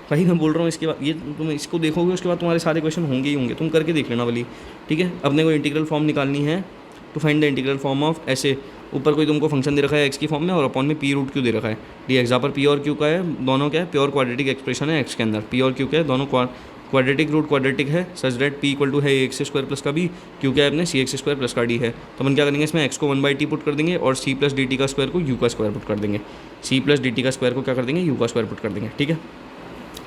भाई। मैं बोल रहा हूँ इसके बाद ये तुम इसको देखोगे, उसके बाद तुम्हारे सारे क्वेश्चन होंगे ही होंगे, तुम करके देख लेना वाली। ठीक है, अपने को इंटीग्रल फॉर्म निकालनी है to find the integral form of ऐसे, ऊपर कोई तुमको फंक्शन दे रखा है एक्स की फॉर्म में और अपॉन में पी रूट क्यू दे रखा है डी एक्स। जहाँ पर पी और क्यू का है, दोनों क्या है, प्योर क्वाड्रेटिक एक्सप्रेशन है एक्स के अंदर। पी और क्यू क्या है, दोनों क्वाड्रेटिक रूट क्वाड्रेटिक है, such that p equal to है एक्स स्क्वायर प्लस का बी, क्यू क्या है अपने सी एक्स स्क्वायर प्लस का डी है। तो अपन क्या करेंगे, इसमें एक्स को 1 बाई टी पुट कर देंगे और सी प्लस डी टी का स्क्वायर को यू का स्क्वायर पुट कर देंगे। सी प्लस डी टी का स्क्वायर को क्या कर देंगे, यू का स्क्वायर पुट कर देंगे। ठीक है,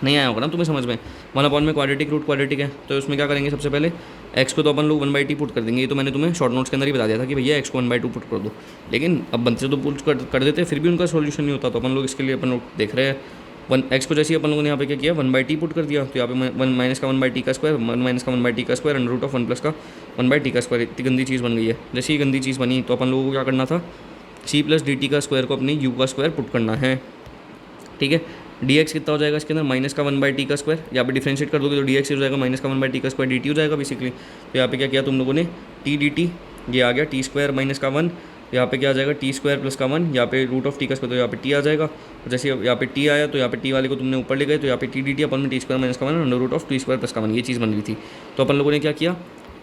नहीं आया होगा ना तुम्हें समझ में। 1 अपॉन में क्वाड्रेटिक रूट क्वाड्रेटिक है, तो उसमें क्या करेंगे, सबसे पहले एक्स को तो अपन लोग 1 बाई टी पुट कर देंगे। ये तो मैंने तुम्हें शॉर्ट नोट्स के अंदर ही बता दिया था कि भैया एक्स को 1 बाई 2 पुट कर दो, लेकिन अब बनते तो पुट कर देते, फिर भी उनका सोल्यूशन नहीं होता। तो अपन लोग इसके लिए अपन लोग देख रहे हैं, एक्स को जैसे ही अपन लोगों ने यहाँ पे क्या किया, 1 बाई टी पुट कर दिया। तो यहाँ पे 1 माइनस का 1 बाई टी का स्क्वायर, 1 माइनस का 1 बाई टी का square under root of 1 plus का 1 बाई टी का स्क्वायर। इतनी गंदी चीज़ बन गई है। जैसे ही गंदी चीज़ बनी तो अपन लोगों को क्या करना था, सी प्लस डी टी का स्क्वायर को अपने यू का स्क्वायर पुट करना है। ठीक है, डी एक्स कितना हो जाएगा इसके अंदर, माइनस का 1 बाई टी का स्क्वायर। यहाँ पे डिफरेंशिएट कर दोगे तो डी एक्स हो जाएगा माइनस का 1 बाई टी का स्क्वायर, डी टी हो जाएगा बेसिकली। तो यहाँ पे क्या किया तुम लोगों ने, टी डी टी ये आ गया, टी स्क्वायर माइनस का 1, यहाँ पे क्या आ जाएगा टी स्क्वायर प्लस का 1, यहाँ पे रूट ऑफ टी का स्क्वायर, तो यहाँ पे टी आ जाएगा। जैसे यहाँ पे टी आया तो यहाँ पे टी वाले को तुमने ऊपर ले गए, तो यहाँ पे टी डी टी अपन में टी स्क्वायर माइनस का 1 under root of t square plus का 1, ये चीज़ बन रही थी। तो अपन लोगों ने क्या किया,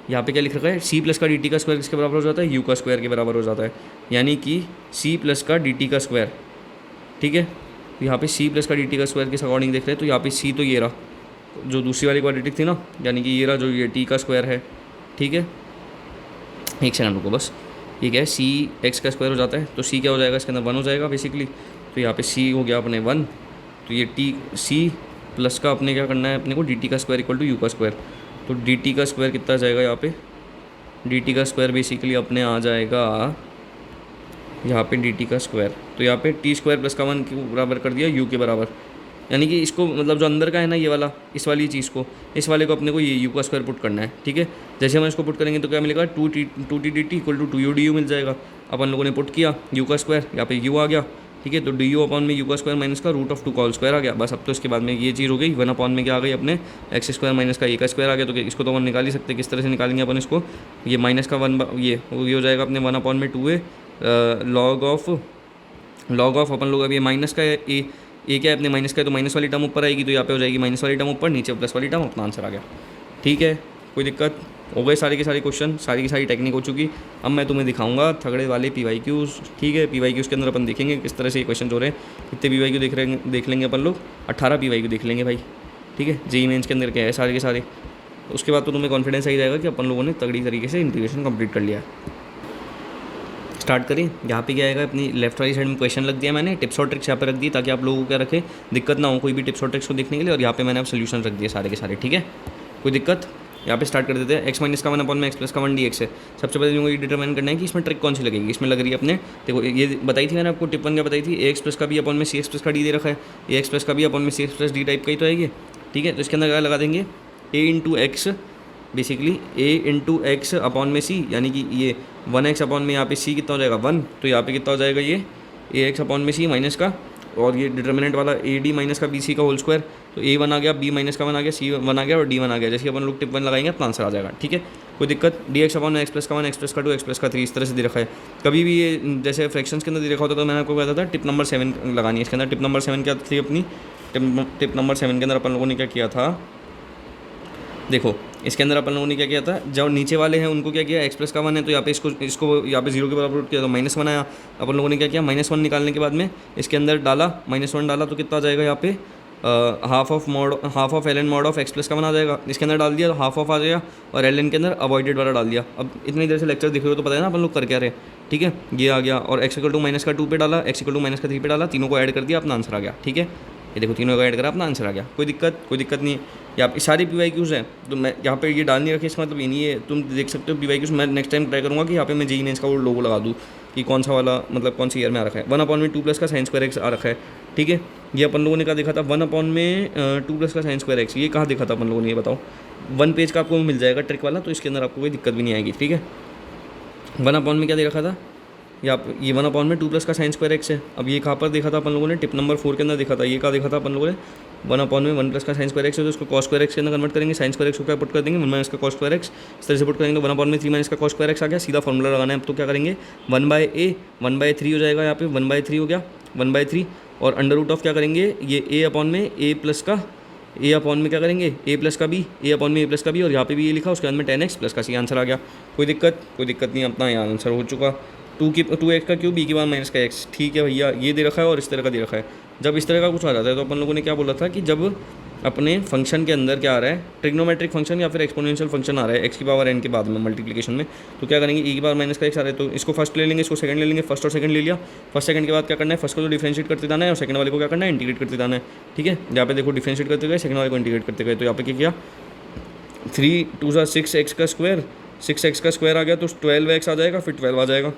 यहाँ पे क्या लिख रखा है, सी प्लस का डी टी का स्क्वायर किसके बराबर हो जाता है, यू का स्क्वायर के बराबर हो जाता है, यानी कि सी प्लस का डी टी का स्क्वायर। ठीक है, तो यहाँ पे सी प्लस का डी टी का स्क्वायर के अकॉर्डिंग देख रहे हैं, तो यहाँ पे सी तो ये रहा जो दूसरी वाली क्वाड्रेटिक थी ना, यानी कि ये रहा जो ये टी का स्क्वायर है। ठीक है, एक सेकंड रुको बस, ये क्या है, सी एक्स का स्क्वायर हो जाता है, तो सी क्या हो जाएगा इसके अंदर 1 हो जाएगा बेसिकली। तो यहाँ पे सी हो गया अपने 1, तो ये टी सी प्लस का अपने क्या करना है, अपने को डी टी का स्क्वायर इक्वल टू यू का स्क्वायर। तो डी टी का स्क्वायर कितना जाएगा, यहाँ पे डी टी का स्क्वायर बेसिकली अपने आ जाएगा यहाँ पे डी टी का स्क्वायर। तो यहाँ पे टी स्क्वायर प्लस का 1 के बराबर कर दिया यू के बराबर, यानी कि इसको मतलब जो अंदर का है ना ये वाला, इस वाली चीज़ को, इस वाले को अपने को ये यू का स्क्वायर पुट करना है। ठीक है, जैसे हम इसको पुट करेंगे तो क्या मिलेगा, 2 t d t equal to 2 u d u मिल जाएगा। अपन लोगों ने पुट किया यू का स्क्वायर, यहाँ पे यू आ गया, ठीक है। तो डी यू अपॉन में यू का स्क्वायर माइनस का रूट ऑफ 2 का होल स्क्वायर आ गया। बस अब तो इसके बाद में ये चीज़ हो गई। 1 अपॉन में क्या आ गई अपने एक्स स्क्वायर माइनस का ए का स्क्वायर आ गया। तो इसको तो 1 निकाल ही सकते, किस तरह से निकालेंगे अपन इसको, ये माइनस का 1 ये हो जाएगा अपने 1 अपॉन में 2a लॉग ऑफ अपन लोग अब ये माइनस का ए क्या है अपने माइनस का है, तो माइनस वाली टर्म ऊपर आएगी, तो यहाँ पे हो जाएगी माइनस वाली टर्म ऊपर, नीचे प्लस वाली टर्म, अपना आंसर आ गया। ठीक है, कोई दिक्कत हो गए, सारे के सारे क्वेश्चन, सारी की सारी टेक्निक हो चुकी। अब मैं तुम्हें दिखाऊंगा थगड़े वाले PYQs। ठीक है, PYQs के अंदर अपन देखेंगे किस तरह से ये क्वेश्चन हो रहे हैं। कितने PYQ देख लेंगे अपन लोग, 18 PYQ देख लेंगे भाई। ठीक है, जेईई मेंस के अंदर क्या है सारे के सारे। उसके बाद तो तुम्हें कॉन्फिडेंस आ ही जाएगा कि अपन लोगों ने तगड़ी तरीके से इंटीग्रेशन कंप्लीट कर लिया है। स्टार्ट करें। यहाँ पे क्या आएगा, अपनी लेफ्ट वाली साइड में क्वेश्चन रख दिया मैंने, टिप्स और ट्रिक्स यहाँ पे रख दी ताकि आप लोगों को क्या रखे, दिक्कत ना हो कोई भी टिप्स और ट्रिक्स को देखने के लिए। और यहाँ पे मैंने अब सोल्यूशन रख दिए सारे के सारे। ठीक है, कोई दिक्कत। यहाँ पे स्टार्ट कर देते हैं। एक्स माइनस का 1 अपॉन में एक्स प्लस का 1 dx है। सबसे पहले मुझे ये डिटरमाइन करना है कि इसमें ट्रिक कौन सी लगेगी। इसमें लग रही है अपने, देखो ये बताई थी मैंने आपको, टिप 1 क्या बताई थी, एक्स प्लस का भी अपॉन में सी एक्स प्लस का डी दे रखा है, ए एक्स प्लस का भी अपॉन में सी एक्स प्लस डी टाइप का ही तो आएगी। ठीक है, तो इसके अंदर क्या लगा देंगे, ए into x, basically a into x upon में सी, यानी कि ये 1x अपॉन में यहाँ पे सी कितना हो जाएगा 1, तो यहाँ पे कितना हो जाएगा ये ए एक्स अपॉन में सी माइनस का, और ये डिटर्मिनेंट वाला ए डी माइनस का बी सी का होल स्क्वायर, तो ए 1 आ गया, बी माइनस का 1 आ गया, सी 1 आ गया और डी 1 आ गया। जैसे अपन लोग टिप 1 लगाएंगे तो आंसर आ जाएगा। ठीक है, कोई दिक्कत। डी एक्स अपॉन में एक्स प्लस का 1, एक्स प्लस का 2, एक्स प्लस का 3, इस तरह से दे रखा है। कभी भी ये जैसे फ्रैक्शंस के अंदर दे रखा होता तो मैंने आपको बताया था टिप नंबर 7 लगानी है इसके अंदर। टिप नंबर 7 क्या थी अपनी, टिप नंबर 7 के अंदर अपन लोगों ने क्या किया था, देखो इसके अंदर अपन लोगों ने क्या किया था, जब नीचे वाले हैं उनको क्या किया, एक्स प्लस का 1 है तो यहाँ पे इसको यहाँ पे 0 के बराबर किया तो -1 आया। अपन लोगों ने क्या किया, -1 निकालने के बाद में इसके अंदर डाला, -1 डाला तो कितना आ जाएगा यहाँ पे, half of l n mod of x plus का 1 आ जाएगा। इसके अंदर डाल दिया तो हाफ ऑफ आ जाएगा, और एल एन के अंदर अवॉइडेड वाला डाल दिया। अब इतनी देर से लेक्चर दिख रहे हो तो पता है ना अपन लोग कर क्या रहे। ठीक है, ये आ गया, और x इक्वल टू माइनस का 2 पे डाला, x इक्वल टू माइनस का 3 पे डाला, तीनों को ऐड कर दिया, अपना आंसर आ गया। ठीक है, ये देखो तीनों को ऐड करा, अपना आंसर आ गया। कोई दिक्कत नहीं है। यहाँ पे सारी PYQs हैं, तो मैं यहाँ पे ये डाल नहीं रखी, इसका मतलब ये नहीं है, तुम देख सकते हो PYQs। मैं नेक्स्ट टाइम ट्राई करूँगा कि यहाँ पे मैं जेईई मेंस का वो लोगो लगा दूँ कि कौन सा वाला, मतलब कौन सी ईयर में आ रखा है। 1 अपॉन में 2 प्लस का साइन स्क्वायर एक्स आ रखा है। ठीक है, ये अपन लोगों ने क्या देखा था, 1 अपॉन में 2 प्लस का साइन स्क्वायर एक्स, ये कहाँ देखा था अपन लोगों ने, ये बताओ। 1 पेज का आपको मिल जाएगा ट्रिक वाला, तो इसके अंदर आपको कोई दिक्कत भी नहीं आएगी। ठीक है, 1 अपॉन में क्या दे रखा था, ये 1 अपॉन में 2 प्लस का साइन स्क्वायर एक्स है। अब ये कहाँ पर देखा था अपन लोगों ने, टिप नंबर 4 के अंदर देखा था। ये कहाँ देखा था अपन लोगों ने, 1 अपॉन में 1 प्लस का साइन स्क्वायर एक्स है, तो उसको कॉस स्क्वायर एक्स के अंदर कन्वर्ट करेंगे। साइन स्क्वायर एक्स को क्या पुट कर देंगे, 1 माइनस का कॉस स्क्वायर एक्स, इस तरह से पुट करेंगे तो 1 अपॉन में 3 माइनस का कॉस स्क्वायर एक्स आ गया। सीधा फॉर्मूला लगाना है। अब तो क्या करेंगे, 1/3 हो जाएगा, यहाँ पे 1/3 हो गया, 1/3, और अंडर रूट ऑफ क्या करेंगे, ये ए अपॉन में ए प्लस का, ए अपॉन में क्या करेंगे, ए प्लस का बी, ए अपॉन में ए प्लस का बी, और यहाँ पे भी ये लिखा, उसके बाद में 10x प्लस का सी, आंसर आ गया। कोई दिक्कत नहीं, अपना यहाँ आंसर हो चुका। 2x का क्यूब, बी की बार माइनस का x। ठीक है भैया, ये दे रखा है और इस तरह का दे रखा है। जब इस तरह का कुछ आ जाता है तो अपन लोगों ने क्या बोला था कि जब अपने फंक्शन के अंदर क्या आ रहा है, ट्रिग्नोमेट्रिक फंक्शन या फिर एक्सपोनेंशियल फंक्शन आ रहा है x की पावर n के बाद में मल्टीप्लिकेशन में, तो क्या करेंगे, e की पावर माइनस का x आ रहा है तो इसको फर्स्ट ले लेंगे, इसको सेकंड ले लेंगे। फर्स्ट और सेकंड ले लिया, फर्स्ट सेकंड के बाद क्या करना है, फर्स्ट को तो डिफरेंशिएट करते जाना है और सेकंड वाले को क्या करना है, इंटीग्रेट करते जाना है। ठीक है, यहाँ पे देखो डिफरेंशिएट करते गए, सेकंड वाले को इंटीग्रेट करते गए, तो यहाँ पे क्या किया, 3 2 6x का स्क्वायर, 6x का स्क्वायर आ गया तो 12x आ जाएगा, फिर 12 आ जाएगा,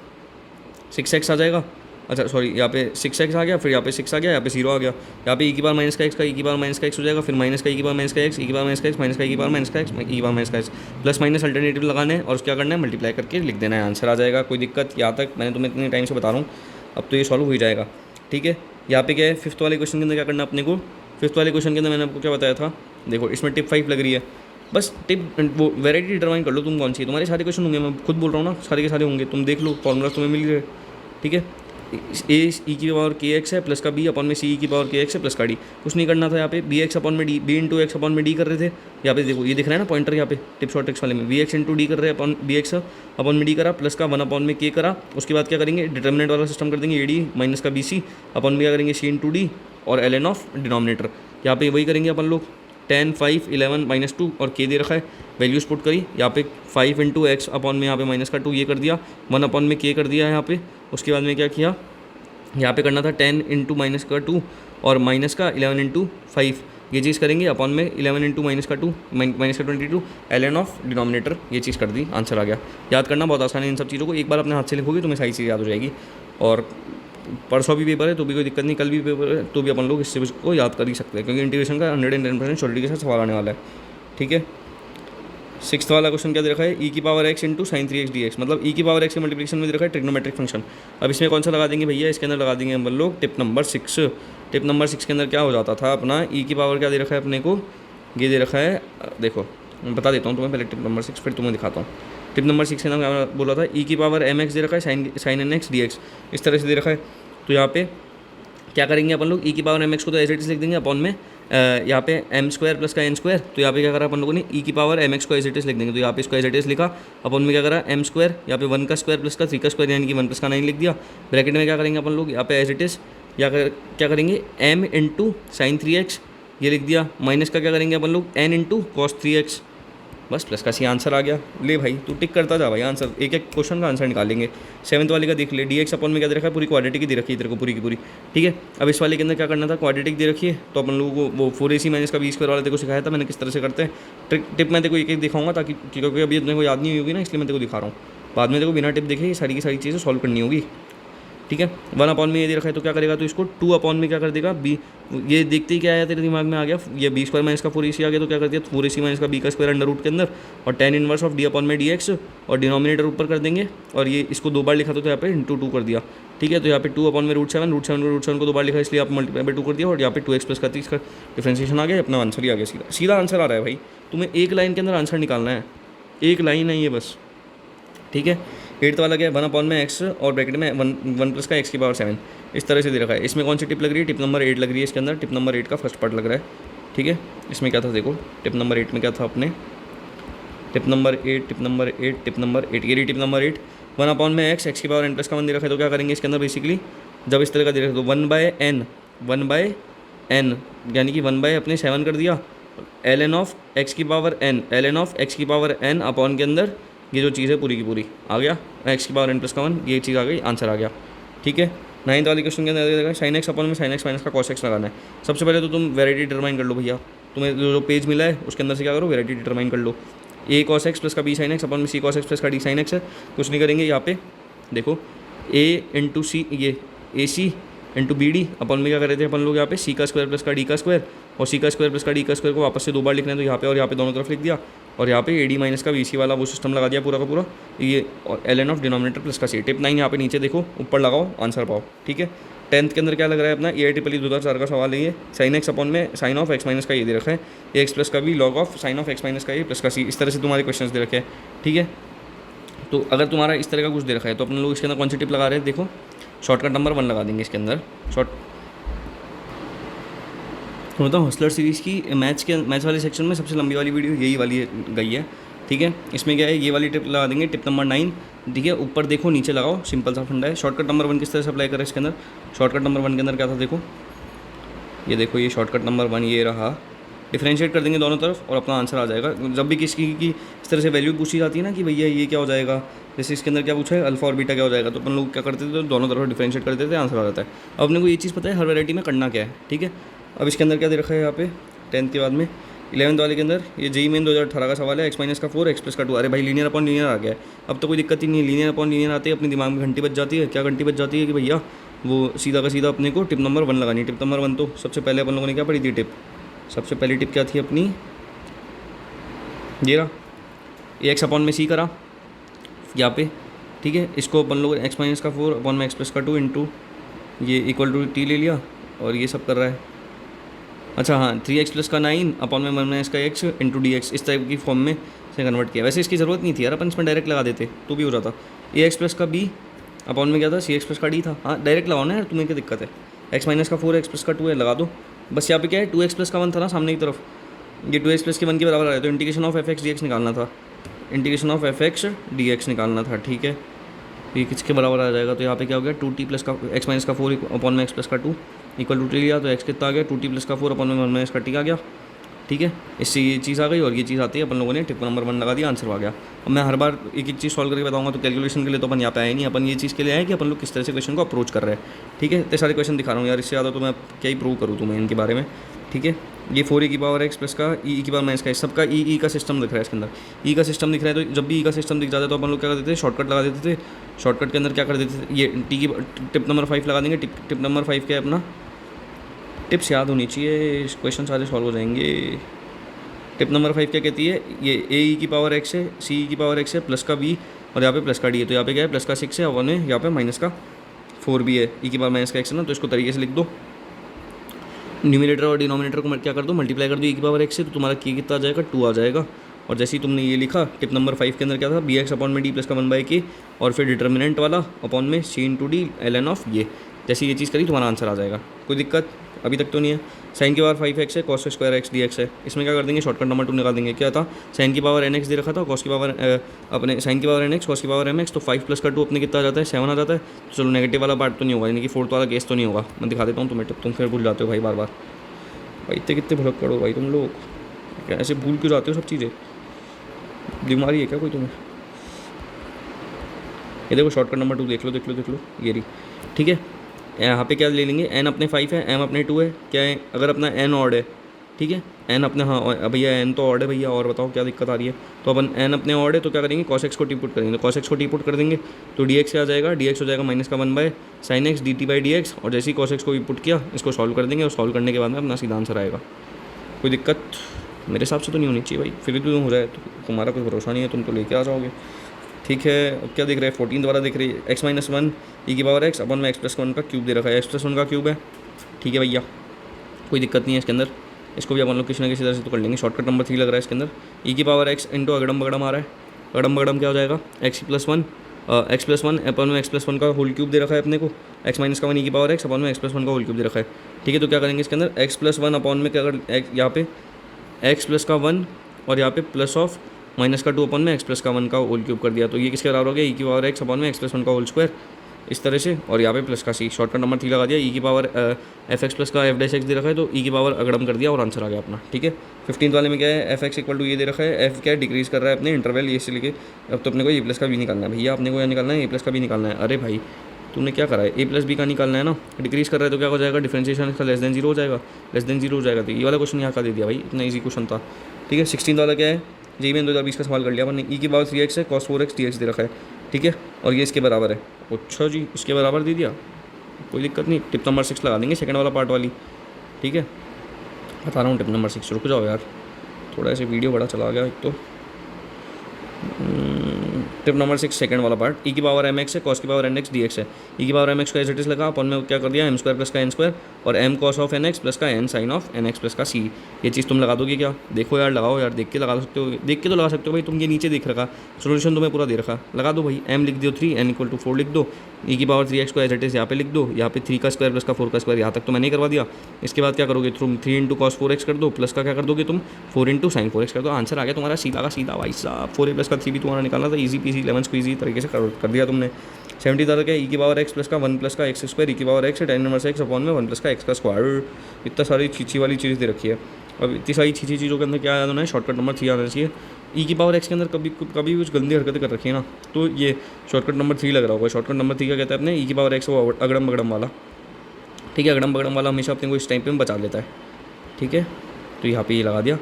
6x आ जाएगा। अच्छा सॉरी, यहाँ पे 6x आ गया, फिर यहाँ पे 6 आ गया, यहाँ पे 0 आ गया। यहाँ पे e की बार माइनस का x का e की बार माइनस का x हो जाएगा, फिर माइनस का e की बार माइनस का x, e की बार माइनस का x, माइनस का e की बार माइनस का x, e की बार माइनस का x, प्लस माइनस अल्टरनेटिव लगाने हैं और उसको क्या करना है, मल्टीप्लाई करके लिख देना है, आंसर आ जाएगा। कोई दिक्कत, यहाँ तक मैंने तुम्हें इतने टाइम से बता रहा हूँ, अब तो ये सॉल्व हो ही जाएगा। ठीक है, यहाँ पे क्या है, 5th वाले क्वेश्चन के अंदर क्या करना है अपने को, 5th वाले क्वेश्चन के अंदर मैंने आपको क्या बताया था, देखो इसमें टिप 5 लग रही है। बस टिप वो वेराइटी डिटरमाइन कर लो तुम कौन सी, तुम्हारे सारे क्वेश्चन होंगे, मैं खुद बोल रहा हूँ ना, सारे के सारे होंगे, तुम देख लो, फॉर्मूला तुम्हें मिल रहे। ठीक है, ए ई की पावर के एक्स है प्लस का बी अपॉन में सी ई की पावर के एक्स है प्लस का डी, कुछ नहीं करना था। यहाँ पे बी एक्स अपॉन में d, b into x upon में डी कर रहे थे। यहाँ पे देखो ये दिख रहा है ना पॉइंटर, यहाँ पे टिप्स और ट्रिक्स वाले में बी एक्स इंटू डी कर रहे हैं, अपॉन बी एक्स अपॉन में डी करा, प्लस का 1 अपॉन में के करा। उसके बाद क्या करेंगे, डिटर्मिनेंट वाला सिस्टम कर देंगे, ए डी माइनस का बी सी अपॉन में क्या करेंगे, सी इंटू डी और एल एन ऑफ डिनोमिनेटर। यहाँ पे वही करेंगे अपन लोग, 10 5 11 -2 और के दे रखा है, वैल्यूज पुट करी। यहाँ पे 5 इंटू एक्स अपॉन में यहाँ पे माइनस का 2 ये कर दिया, 1 अपॉन में के कर दिया यहाँ पे। उसके बाद में क्या किया, यहाँ पे करना था 10 इंटू माइनस का 2 और माइनस का 11 इंटू 5, ये चीज़ करेंगे। अपॉन में 11 इंटू माइनस का 2 माइनस का 22 एल एन ऑफ डिनोमिनेटर, ये चीज़ कर दी, आंसर आ गया। याद करना बहुत आसान है इन सब चीज़ों को, एक बार अपने हाथ से लिखोगे तुम्हें सारी चीज़ याद हो जाएगी। और परसों भी पेपर है तो भी कोई दिक्कत नहीं, कल भी पेपर है तो भी अपन लोग इससे को याद कर ही सकते हैं, क्योंकि इंटीग्रेशन का 110% श्योरिटी के साथ सवाल आने वाला है। ठीक है, सिक्स्थ वाला क्वेश्चन क्या दे रखा है, ई की power x into sine 3x dx, मतलब ई की पावर एक्स के मल्टीप्लिकेशन में दे रखा है ट्रिग्नोमेट्रिक फंक्शन। अब इसमें कौन सा लगा देंगे भैया, इसके अंदर लगा देंगे हम लोग टिप नंबर 6। टिप नंबर 6 के अंदर क्या हो जाता था अपना, ई की पावर क्या दे रखा है अपने को, ये दे रखा है, देखो मैं बता देता हूँ तुम्हें पहले टिप नंबर 6, फिर तुम्हें दिखाता हूँ। टिप नंबर 6 के अंदर क्या बोला था, ई की पावर एम एक्स दे रखा है sine n x d x, इस तरह से दे रखा है। तो यहाँ पे क्या करेंगे अपन लोग, ई की पावर एम एक्स को तो एज इट इज लिख देंगे अपॉन में यहाँ पे एम स्क्वायर प्लस का एन स्क्वायर। तो यहाँ पे क्या करा अपन लोगों ने, ई की पावर एम एक्स को एज इट इज लिख देंगे। तो यहाँ पे इसको एज इट इज लिखा, अपॉन में क्या करा एम स्क्वायर, यहाँ पे 1 का स्क्वायर प्लस का 3 का स्क्वायर यानी कि 1 प्लस का 9 लिख दिया। ब्रैकेट में क्या करेंगे अपन लोग, यहाँ पे एज इट इज क्या करेंगे एम इंटू साइन 3x ये लिख दिया, माइनस का क्या करेंगे अपन लोग एन इंटू कॉस 3x, बस प्लस का सी आंसर आ गया। ले भाई तू टिक करता जा भाई, आंसर एक एक क्वेश्चन का आंसर निकालेंगे। 7th वाले का देख ले, डी एक्स अपॉन में क्या दे रखा है, पूरी क्वाड्रेटिक ही दे रखी है तेरे को पूरी की पूरी, ठीक है। अब इस वाले के अंदर क्या करना था, क्वाड्रेटिक दे रखी है, तो अपन लोगों को वो 4ac माइनस का बी स्क्वायर वाला तेरे को सिखाया था मैंने किस तरह से करते हैं। टिप मैं तेरे को एक एक दिखाऊंगा ताकि, क्योंकि अभी तेरे को याद नहीं होगी ना, इसलिए मैं तेरे को दिखा रहा हूँ। बाद में तेरे को बिना टिप देखे ये सारी की सारी चीज़ें सॉल्व करनी होगी, ठीक है। 1 अपॉन में ये दे रखा है तो क्या करेगा, तो इसको 2 अपॉन में क्या कर देगा बी, ये देखते ही क्या आया तेरे दिमाग में आ गया, ये बी स्क्वायर माइनस का 4ac आ गया, तो क्या कर दिया 4ac माइनस का बी का स्क्वायर अंडर रूट के अंदर, और tan inverse of D upon में डी एक्स, और डिनोमिनेटर ऊपर कर देंगे, और ये इसको 2 बार लिखा तो यहाँ पे इंटू 2 कर दिया, ठीक है। तो यहाँ पे 2 अपॉन में √7 √7 को 2 बार लिखा, इसलिए आप मल्टीप्लाई बाई 2 कर दिया, और यहाँ पे 2x प्लस का 30 का डिफ्रेंशिएशन आ गया, अपना आंसर ही आ गया, सीधा सीधा आंसर आ रहा है भाई। तुम्हें एक लाइन के अंदर आंसर निकालना है, एक लाइन है ये बस, ठीक है। 8th वाला क्या है, 1 अपॉन में एक्स और ब्रैकेट में 1 प्लस का एक्स की पावर 7, इस तरह से दे रखा है। इसमें कौन सी टिप लग रही है, टिप नंबर 8 लग रही है इसके अंदर, टिप नंबर 8 का फर्स्ट पार्ट लग रहा है, ठीक है। इसमें क्या था देखो, टिप नंबर 8 में क्या था अपने, tip number 8 tip number 8 tip number 8, ये रही टिप नंबर 8। 1 अपॉन में एक्स की पावर n प्लस का 1 दे रखा है, तो क्या करेंगे इसके अंदर बेसिकली, जब इस तरह का दे रखा है तो 1/n यानी कि 1 अपने 7 कर दिया, ln ऑफ x की पावर n अपॉन के अंदर ये जो चीज़ है पूरी की पूरी आ गया, x की पावर n प्लस का 1, ये चीज़ आ गई, आंसर आ गया, ठीक है। 9th वाले क्वेश्चन के अंदर देगा साइन एक्स अपॉन में साइन एक्स माइनस का कॉस एक्स लगाना है। सबसे पहले तो तुम वेराइटी डिटरमाइन कर लो भैया, तुम्हें जो पेज मिला है उसके अंदर से क्या करो, वेराइटी डिटरमाइन कर लो। a cos x प्लस का b साइन एक्स अपॉन में c cos x प्लस का d साइन एक्स है, कुछ नहीं करेंगे यहाँ पे देखो a इंटू सी, ये ए सी इंटू बी डी अपॉन में क्या कर रहे थे अपन लोग यहाँ पे c का स्क्वायर प्लस का d का स्क्वायर, और c का स्क्वायर प्लस का d का स्क्वायर को वापस से 2 बार लिखना है, तो यहाँ पे और यहाँ पे दोनों तरफ लिख दिया, और यहाँ पे AD माइनस का BC वाला वो सिस्टम लगा दिया पूरा का पूरा, ये और ln ऑफ डिनोमिनेटर प्लस का C। टिप 9 यहाँ पे नीचे देखो, ऊपर लगाओ आंसर पाओ, ठीक है। 10th के अंदर क्या लग रहा है अपना, EIEEE 2004 का सवाल है ये, साइन एक्स अपॉन में साइन ऑफ एक्स माइनस का ये दे रखा है, एक्स प्लस का भी log of sine of x minus का ये प्लस का C, इस तरह से तुम्हारे क्वेश्चन दे रखे हैं, ठीक है। तो अगर तुम्हारा इस तरह का कुछ दे रखा है तो अपन लोग इसके अंदर कौन सी टिप लगा रहे हैं, देखो शॉर्टकट नंबर 1 लगा देंगे इसके अंदर। तो बताओ हॉस्टलर सीरीज़ की मैथ्स वाले सेक्शन में सबसे लंबी वाली वीडियो यही वाली गई है, ठीक है। इसमें क्या है, ये वाली टिप लगा देंगे, टिप नंबर 9, ठीक है। ऊपर देखो नीचे लगाओ, सिंपल सा फंडा है। शॉर्टकट नंबर 1 किस तरह से अप्लाई करें इसके अंदर, शॉर्टकट नंबर 1 के अंदर क्या था देखो, ये देखो ये शॉर्टकट नंबर 1 ये रहा, डिफ्रेंशिएट कर देंगे दोनों तरफ और अपना आंसर आ जाएगा। जब भी किसी की इस तरह से वैल्यू पूछी जाती है ना कि भैया ये क्या हो जाएगा, जैसे इसके अंदर क्या पूछा है अल्फा और बीटा क्या हो जाएगा, तो अपन लोग क्या करते थे, तो दोनों तरफ डिफ्रेंशिएट कर देते थे, आंसर आ जाता है। अब अपने को ये चीज़ पता है हर वैरायटी में करना क्या है, ठीक है। अब इसके अंदर क्या दे रखा है यहाँ पे 10th के बाद में 11th वाले के अंदर, ये JEE मेन 2018 का सवाल है, x माइनस का 4 x प्लस का 2, अरे भाई लीनियर अपॉन लीनियर आ गया है, अब तो कोई दिक्कत ही नहीं है, लीनियर अपॉन लीनियर आते हैं अपने दिमाग में घंटी बज जाती है। क्या घंटी बज जाती है कि भैया वो सीधा का सीधा अपने को टिप नंबर 1 लगानी है। टिप नंबर 1 तो सबसे पहले अपन लोगों ने क्या पढ़ी थी टिप, सबसे पहली टिप क्या थी अपनी, ये रहा x अपॉन में c करा यहाँ पे, ठीक है। इसको अपन लोग x माइनस का 4 अपॉन में x प्लस का 2 इंटू ये इक्वल टू t ले लिया, और ये सब कर रहा है, अच्छा हाँ 3x प्लस का 9 अपॉन में 1 माइनस का x इंटू dx, इस टाइप की फॉर्म में से कन्वर्ट किया। वैसे इसकी ज़रूरत नहीं थी यार, अपन इसमें डायरेक्ट लगा देते तो भी हो जाता। ax प्लस का b अपॉन में क्या था, cx प्लस का d था, हाँ डायरेक्ट लगाओ ना यार, तुम्हें क्या दिक्कत है। x माइनस का 4 x प्लस का 2 है, लगा दो बस। यहाँ पे क्या है 2x प्लस का 1 था ना सामने की तरफ, ये 2x प्लस के 1 के बराबर आ रहा है, तो इंटीग्रेशन ऑफ fx dx निकालना था, इंटीग्रेशन ऑफ fx dx निकालना था, ठीक है। ये किसके बराबर आ जाएगा, तो यहाँ पे क्या हो गया 2t प्लस का x माइनस का 4 अपॉन में x प्लस का 2 इक्वल टू t लिया, तो x कितना आ गया 2t प्लस का 4 अपॉन में 1 माइनस का t आ गया, ठीक है। इससे ये चीज़ आ गई और ये चीज़ आती है, अपन लोगों ने टिप नंबर 1 लगा दिया, आंसर आ गया। अब मैं हर बार एक एक चीज़ सॉल्व करके बताऊंगा, तो कैलकुलेशन के लिए तो अपन यहाँ पे आए नहीं, अपन ये चीज़ के लिए आए कि अपन लोग किस तरह से क्वेश्चन को अप्रोच कर रहे हैं, ठीक है। इतने सारे क्वेश्चन दिखा रहा हूँ यार, इससे ज़्यादा तो मैं क्या ही प्रूव करूँ तुम्हें इनके बारे में, ठीक है। ये 4a की पावर x प्लस का e की पावर माइनस का, सबका e का सिस्टम दिख रहा है इसके अंदर, e का सिस्टम दिख रहा है। तो जब भी e का सिस्टम दिख जाता है तो अपन लोग क्या कर देते थे, शॉर्टकट लगा देते थे। शॉर्टकट के अंदर क्या कर देते थे, ये t की टिप नंबर 5 लगा देंगे। टिप नंबर 5 क्या है अपना, टिप्स याद होनी चाहिए, क्वेश्चन सारे सॉल्व हो जाएंगे। टिप नंबर 5 क्या कहती है, ये ए ई की पावर एक्स है, सी ई की पावर एक्स है, प्लस का बी और यहाँ पे प्लस का डी है, तो यहाँ पे क्या है प्लस का 6 है और 1 है, यहाँ पे माइनस का 4 भी है, ई की पावर माइनस का एक्स है ना, तो इसको तरीके से लिख दो, न्यूमिनेटर और डिनोमिनेटर को क्या कर दो मल्टीप्लाई कर दो ई की पावर एक्स से, तो तुम्हारा की कितना आ जाएगा 2 आ जाएगा। और जैसे ही तुमने ये लिखा टिप नंबर 5 के अंदर क्या था, बी एक्स अपॉन में डी प्लस का 1/k और फिर डिटर्मिनेंट वाला अपॉन में c into d L N of ये, जैसे ये चीज़ करी तुम्हारा आंसर आ जाएगा। कोई दिक्कत अभी तक तो नहीं है। साइन की पावर 5x है, cos square x d x है, इसमें क्या कर देंगे शॉर्टकट नंबर 2 निकाल देंगे। क्या था, साइन की पावर एन एक्स दे रखा था, कॉस की पावर अपने साइन की पावर एन एक्स, कॉस की पावर एम एक्स, तो 5 प्लस का 2 अपने कितना आ जाता है 7 आ जाता है। तो चलो नेगेटिव वाला पार्ट तो नहीं होगा, यानी कि फोर्थ वाला केस तो नहीं होगा। मैं दिखा देता हूँ तुम्हें, तुम फिर भूल जाते हो भाई बार बार। भाई इतने कितने भुलक करो भाई तुम लोग, क्या ऐसे भूल क्यों जाते हो सब चीज़ें, बीमारी है क्या कोई तुम्हें। ये देखो शॉर्टकट नंबर 2 देख लो ये रही, ठीक है। यहाँ पे क्या ले लेंगे, एन अपने 5 है, एम अपने 2 है, क्या है अगर अपना एन ऑड है, ठीक है, एन अपने हाँ भैया एन तो ऑड है भैया, और बताओ क्या दिक्कत आ रही है। तो अपन एन अपने ऑड है तो क्या करेंगे कॉस एक्स को टी पुट करेंगे, तो कॉस एक्स को टी पुट कर देंगे तो डी एक्स क्या आ जाएगा, डी एक्स हो जाएगा माइनस का 1/sin x dt/dx, और जैसे ही कॉस एक्स को पुट किया इसको सॉल्व कर देंगे और सॉल्व करने के बाद में अपना सीधा आंसर आएगा। कोई दिक्कत मेरे हिसाब से तो नहीं होनी चाहिए भाई, फिर भी हो जाए तो तुम्हारा कोई भरोसा नहीं है, तुम तो लेके आ जाओगे। ठीक है, अब क्या दिख रहा है 14 द्वारा दिख रही है x - 1 ई की पावर x अपन में x+1 का क्यूब दे रखा है, x+1 का क्यूब है, ठीक है भैया कोई दिक्कत नहीं है इसके अंदर। इसको भी अपन लोग किसी ना किसी तरह से तो कर लेंगे। शॉर्टकट नंबर 3 लग रहा है इसके अंदर, ई की पावर x इंटू अगड़म बगड़म आ रहा है, अगड़म बगड़म क्या हो जाएगा x+1 अपन में x+1 का होल क्यूब दे रखा है अपने को, x - 1 ई की पावर x अपन में x+1 का होल क्यूब दे रखा है, ठीक है। तो क्या करेंगे इसके अंदर x+1 अपॉन में क्या अगर यहाँ पे x प्लस का 1 और यहाँ पे प्लस ऑफ माइनस का 2 अपॉन में x प्लस का 1 का होल क्यूब कर दिया, तो ये किसके बराबर हो गया ई की पावर x अपॉन में x+1 का होल स्क्वायर, इस तरह से। और यहाँ पे प्लस का c, शॉर्टकट नंबर 3 लगा दिया, ई की पावर एफ एक्स प्लस का एफ डैश एक्स दे रखा है तो ई की पावर अगड़म कर दिया और आंसर आ गया अपना, ठीक है। 15 वाले में क्या है एफ एक्स इक्वल टू ये दे रखा है, एफ क्या है डिक्रीज कर रहा है अपने इंटरवल ये से लेके, अब तो अपने को ए प्लस का भी निकालना है भैया, अपने को यह निकालना है ए प्लस का भी निकालना है। अरे भाई तूने क्या करा है, ए प्लस बी का निकालना है ना, डिक्रीज कर रहा है तो क्या हो जाएगा डिफरेंशिएशन इसका लेस देन 0 हो जाएगा, लेस देन 0 हो जाएगा। तो ये वाला क्वेश्चन यहाँ का दे दिया भाई, इतना ईजी क्वेश्चन था, ठीक है। 16 वाला क्या है जी में 2020 का सवाल कर लिया अपन, ई की पावर 3x है, cos 4x dx दे रखा है, ठीक है, और ये इसके बराबर है। अच्छा जी इसके बराबर दे दिया, कोई दिक्कत नहीं। टिप नंबर 6 लगा देंगे सेकंड वाला पार्ट वाली, ठीक है, बता रहा हूँ टिप नंबर 6। रुक जाओ यार, थोड़ा ऐसे वीडियो बड़ा चला गया एक तो। टिप नंबर 6 सेकंड वाला पार्ट, ई की पावर एम एक्स है, कॉस की power N x d x है, ई की पावर एम एक्स का एज इट इज लगा, अपन में क्या कर दिया एम स्क्वायर प्लस का एन स्क्वायर और M cos of n x plus का N sign of n x plus का सी। ये चीज़ तुम लगा दोगे क्या, देखो यार लगाओ यार, देख के लगा सकते हो, देख के तो लगा सकते हो भाई, तुम ये नीचे देख रखा सोल्यूशन तुम्हें पूरा दे रखा, लगा दो भाई, एम लिख दो 3 एन इक्वल टू 4 लिख दो, ई की पावर 3x को एज इट इज यहाँ पे लिख दो, यहाँ पे 3 का स्क्वायर प्लस का 4 का स्क्वायर, यहाँ तक तो मैंने करवा दिया। इसके बाद क्या करोगे तुम 3 इंटू कॉस 4x कर दो, प्लस का क्या कर दोगे तुम 4 इंटू साइन 4x कर दो, आंसर आ गया तुम्हारा सीधा का सीधा भाई साहब। 4a प्लस का 3 भी तुम्हारा निकालना था, ईजी पीसी 11 को ईजी तरीके से कर दिया तुमने। 70 तक है ई की पावर x प्लस का 1 प्लस का एक्स स्क्वायर, ई की power x tan inverse x upon में 1 प्लस का x का स्क्वायर, इतना सारी छीछी वाली चीज़ दे रखी है। अब इतनी सारी छीछी चीज़ों के अंदर क्या याद होना है, शॉर्टकट नंबर 3 आना चाहिए। ई की पावर x के अंदर कभी कुछ गंदी हरकतें कर रखी है ना, तो ये शॉर्टकट नंबर 3 लग रहा होगा। शॉर्टकट नंबर 3 का कहता है अपने ई की पावर x वो अगड़म बगड़म वाला, ठीक है, अगड़म बगड़म वाला हमेशा अपने को इस टाइम पे बचा लेता है, ठीक है। तो यहाँ पे ये लगा दिया,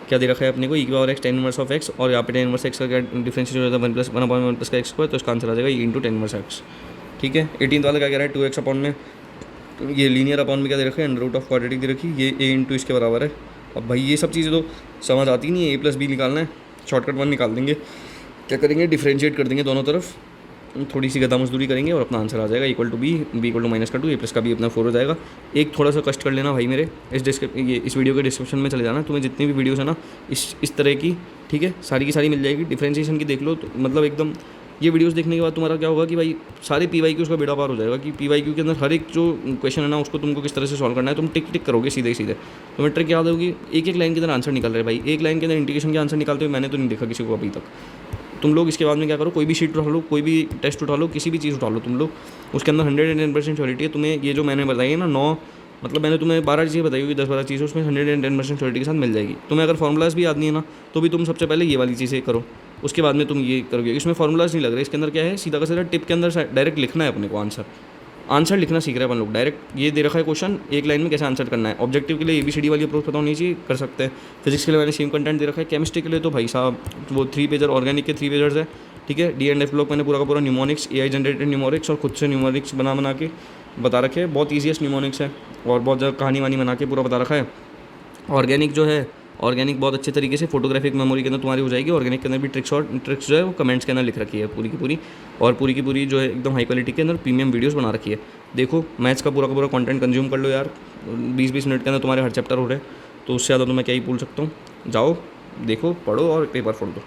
क्या दे रखा है अपने को ई की power x tan inverse of x, और यहाँ पे tan इनवर्स x का क्या डिफरेंशिएट हो जाता है 1 प्लस का x स्क्वायर, तो इसका आंसर आ जाएगा E into tan inverse x, ठीक है। 18 वाला क्या कह रहा है 2x अपॉन में ये लीनियर अपॉन में क्या दे रखा है अंडर रूट ऑफ क्वाड्रेटिक दे रखी, ये a इंटू इसके बराबर है। अब भाई ये सब चीज़ें तो समझ आती नहीं है, a प्लस बी निकालना है, शॉर्टकट 1 निकाल देंगे, क्या करेंगे डिफरेंशिएट कर देंगे दोनों तरफ, थोड़ी सी गदा मजदूरी करेंगे और अपना आंसर आ जाएगा equal to b, b equal to minus का 2, ए प्लस का बी अपना 4 हो जाएगा। एक थोड़ा सा कष्ट कर लेना भाई मेरे, इस वीडियो के डिस्क्रिप्शन में चले जाना, तुम्हें जितनी भी वीडियोस है ना इस तरह की, ठीक है, सारी की सारी मिल जाएगी, डिफरेंशिएशन की देख लो तो मतलब एकदम ये वीडियोस देखने के बाद तुम्हारा क्या होगा कि भाई सारे PYQ का बेड़ा पार हो जाएगा, कि PYQ के अंदर हर एक जो क्वेश्चन है ना उसको तुमको किस तरह से सॉल्व करना है, तुम टिक टिक करोगे सीधे सीधे, तुम्हें ट्रिक याद होगी। एक एक लाइन के अंदर आंसर निकल रहे भाई, एक लाइन के अंदर इंटीग्रेशन के आंसर निकालते हुए मैंने तो नहीं देखा किसी को अभी तक। तुम लोग इसके बाद में क्या करो, कोई भी शीट उठा लो, कोई भी टेस्ट उठा लो, किसी भी चीज़ उठा लो तुम लोग, उसके अंदर 110% श्योरिटी है। तुम्हें ये जो मैंने बताई है ना 9 मतलब मैंने तुम्हें 12 चीज़ें बताई हुई, 10-12 चीज़ें उसमें 110% श्योरिटी के साथ मिल जाएगी। तुम्हें अगर फॉर्मूलाज भी याद नहीं है ना तो भी तुम सबसे पहले ये वाली चीज़ें करो, उसके बाद में तुम ये करोगे। इसमें फॉर्मूलाज नहीं लग रहे, इसके अंदर क्या है सीधा का सीधा टिप के अंदर डायरेक्ट लिखना है अपने को, आंसर लिखना सीख रहे हैं अपन लोग डायरेक्ट। ये दे रखा है क्वेश्चन, एक लाइन में कैसे आंसर करना है। ऑब्जेक्टिव के लिए ABCD वाली अप्रोच पता होनी चाहिए, कर सकते हैं। फिजिक्स के लिए मैंने सेम कंटेंट दे रखा है। केमिस्ट्री के लिए तो भाई साहब वो 3 पेजर, ऑर्गेनिक के 3 पेजर्स है, ठीक है। D&F ब्लॉक मैंने पूरा का पूरा न्यूमोनिक्स, AI जनरेटेड न्यूमोनिक्स और खुद से न्यूमोनिक्स बना के बता रखे हैं, बहुत ईजीएस्ट न्यूमोनिक्स है और बहुत ज़्यादा कहानी वानी बना के पूरा बता रखा है। ऑर्गेनिक जो है ऑर्गेनिक बहुत अच्छे तरीके से फोटोग्राफिक मेमोरी के अंदर तुम्हारी हो जाएगी। ऑर्गेनिक के अंदर भी ट्रिक्स जो है वो कमेंट्स के अंदर लिख रखी है पूरी की पूरी, और पूरी की पूरी जो है एकदम हाई क्वालिटी के अंदर प्रीमियम वीडियोस बना रखी है। देखो मैथ्स का पूरा कंटेंट कंज्यूम कर लो यार, 20-20 मिनट के अंदर तुम्हारे हर चैप्टर हो रहे हैं, तो उससे ज़्यादा तो मैं क्या ही बोल सकता हूँ। जाओ देखो, पढ़ो और पेपर फोड़ दो।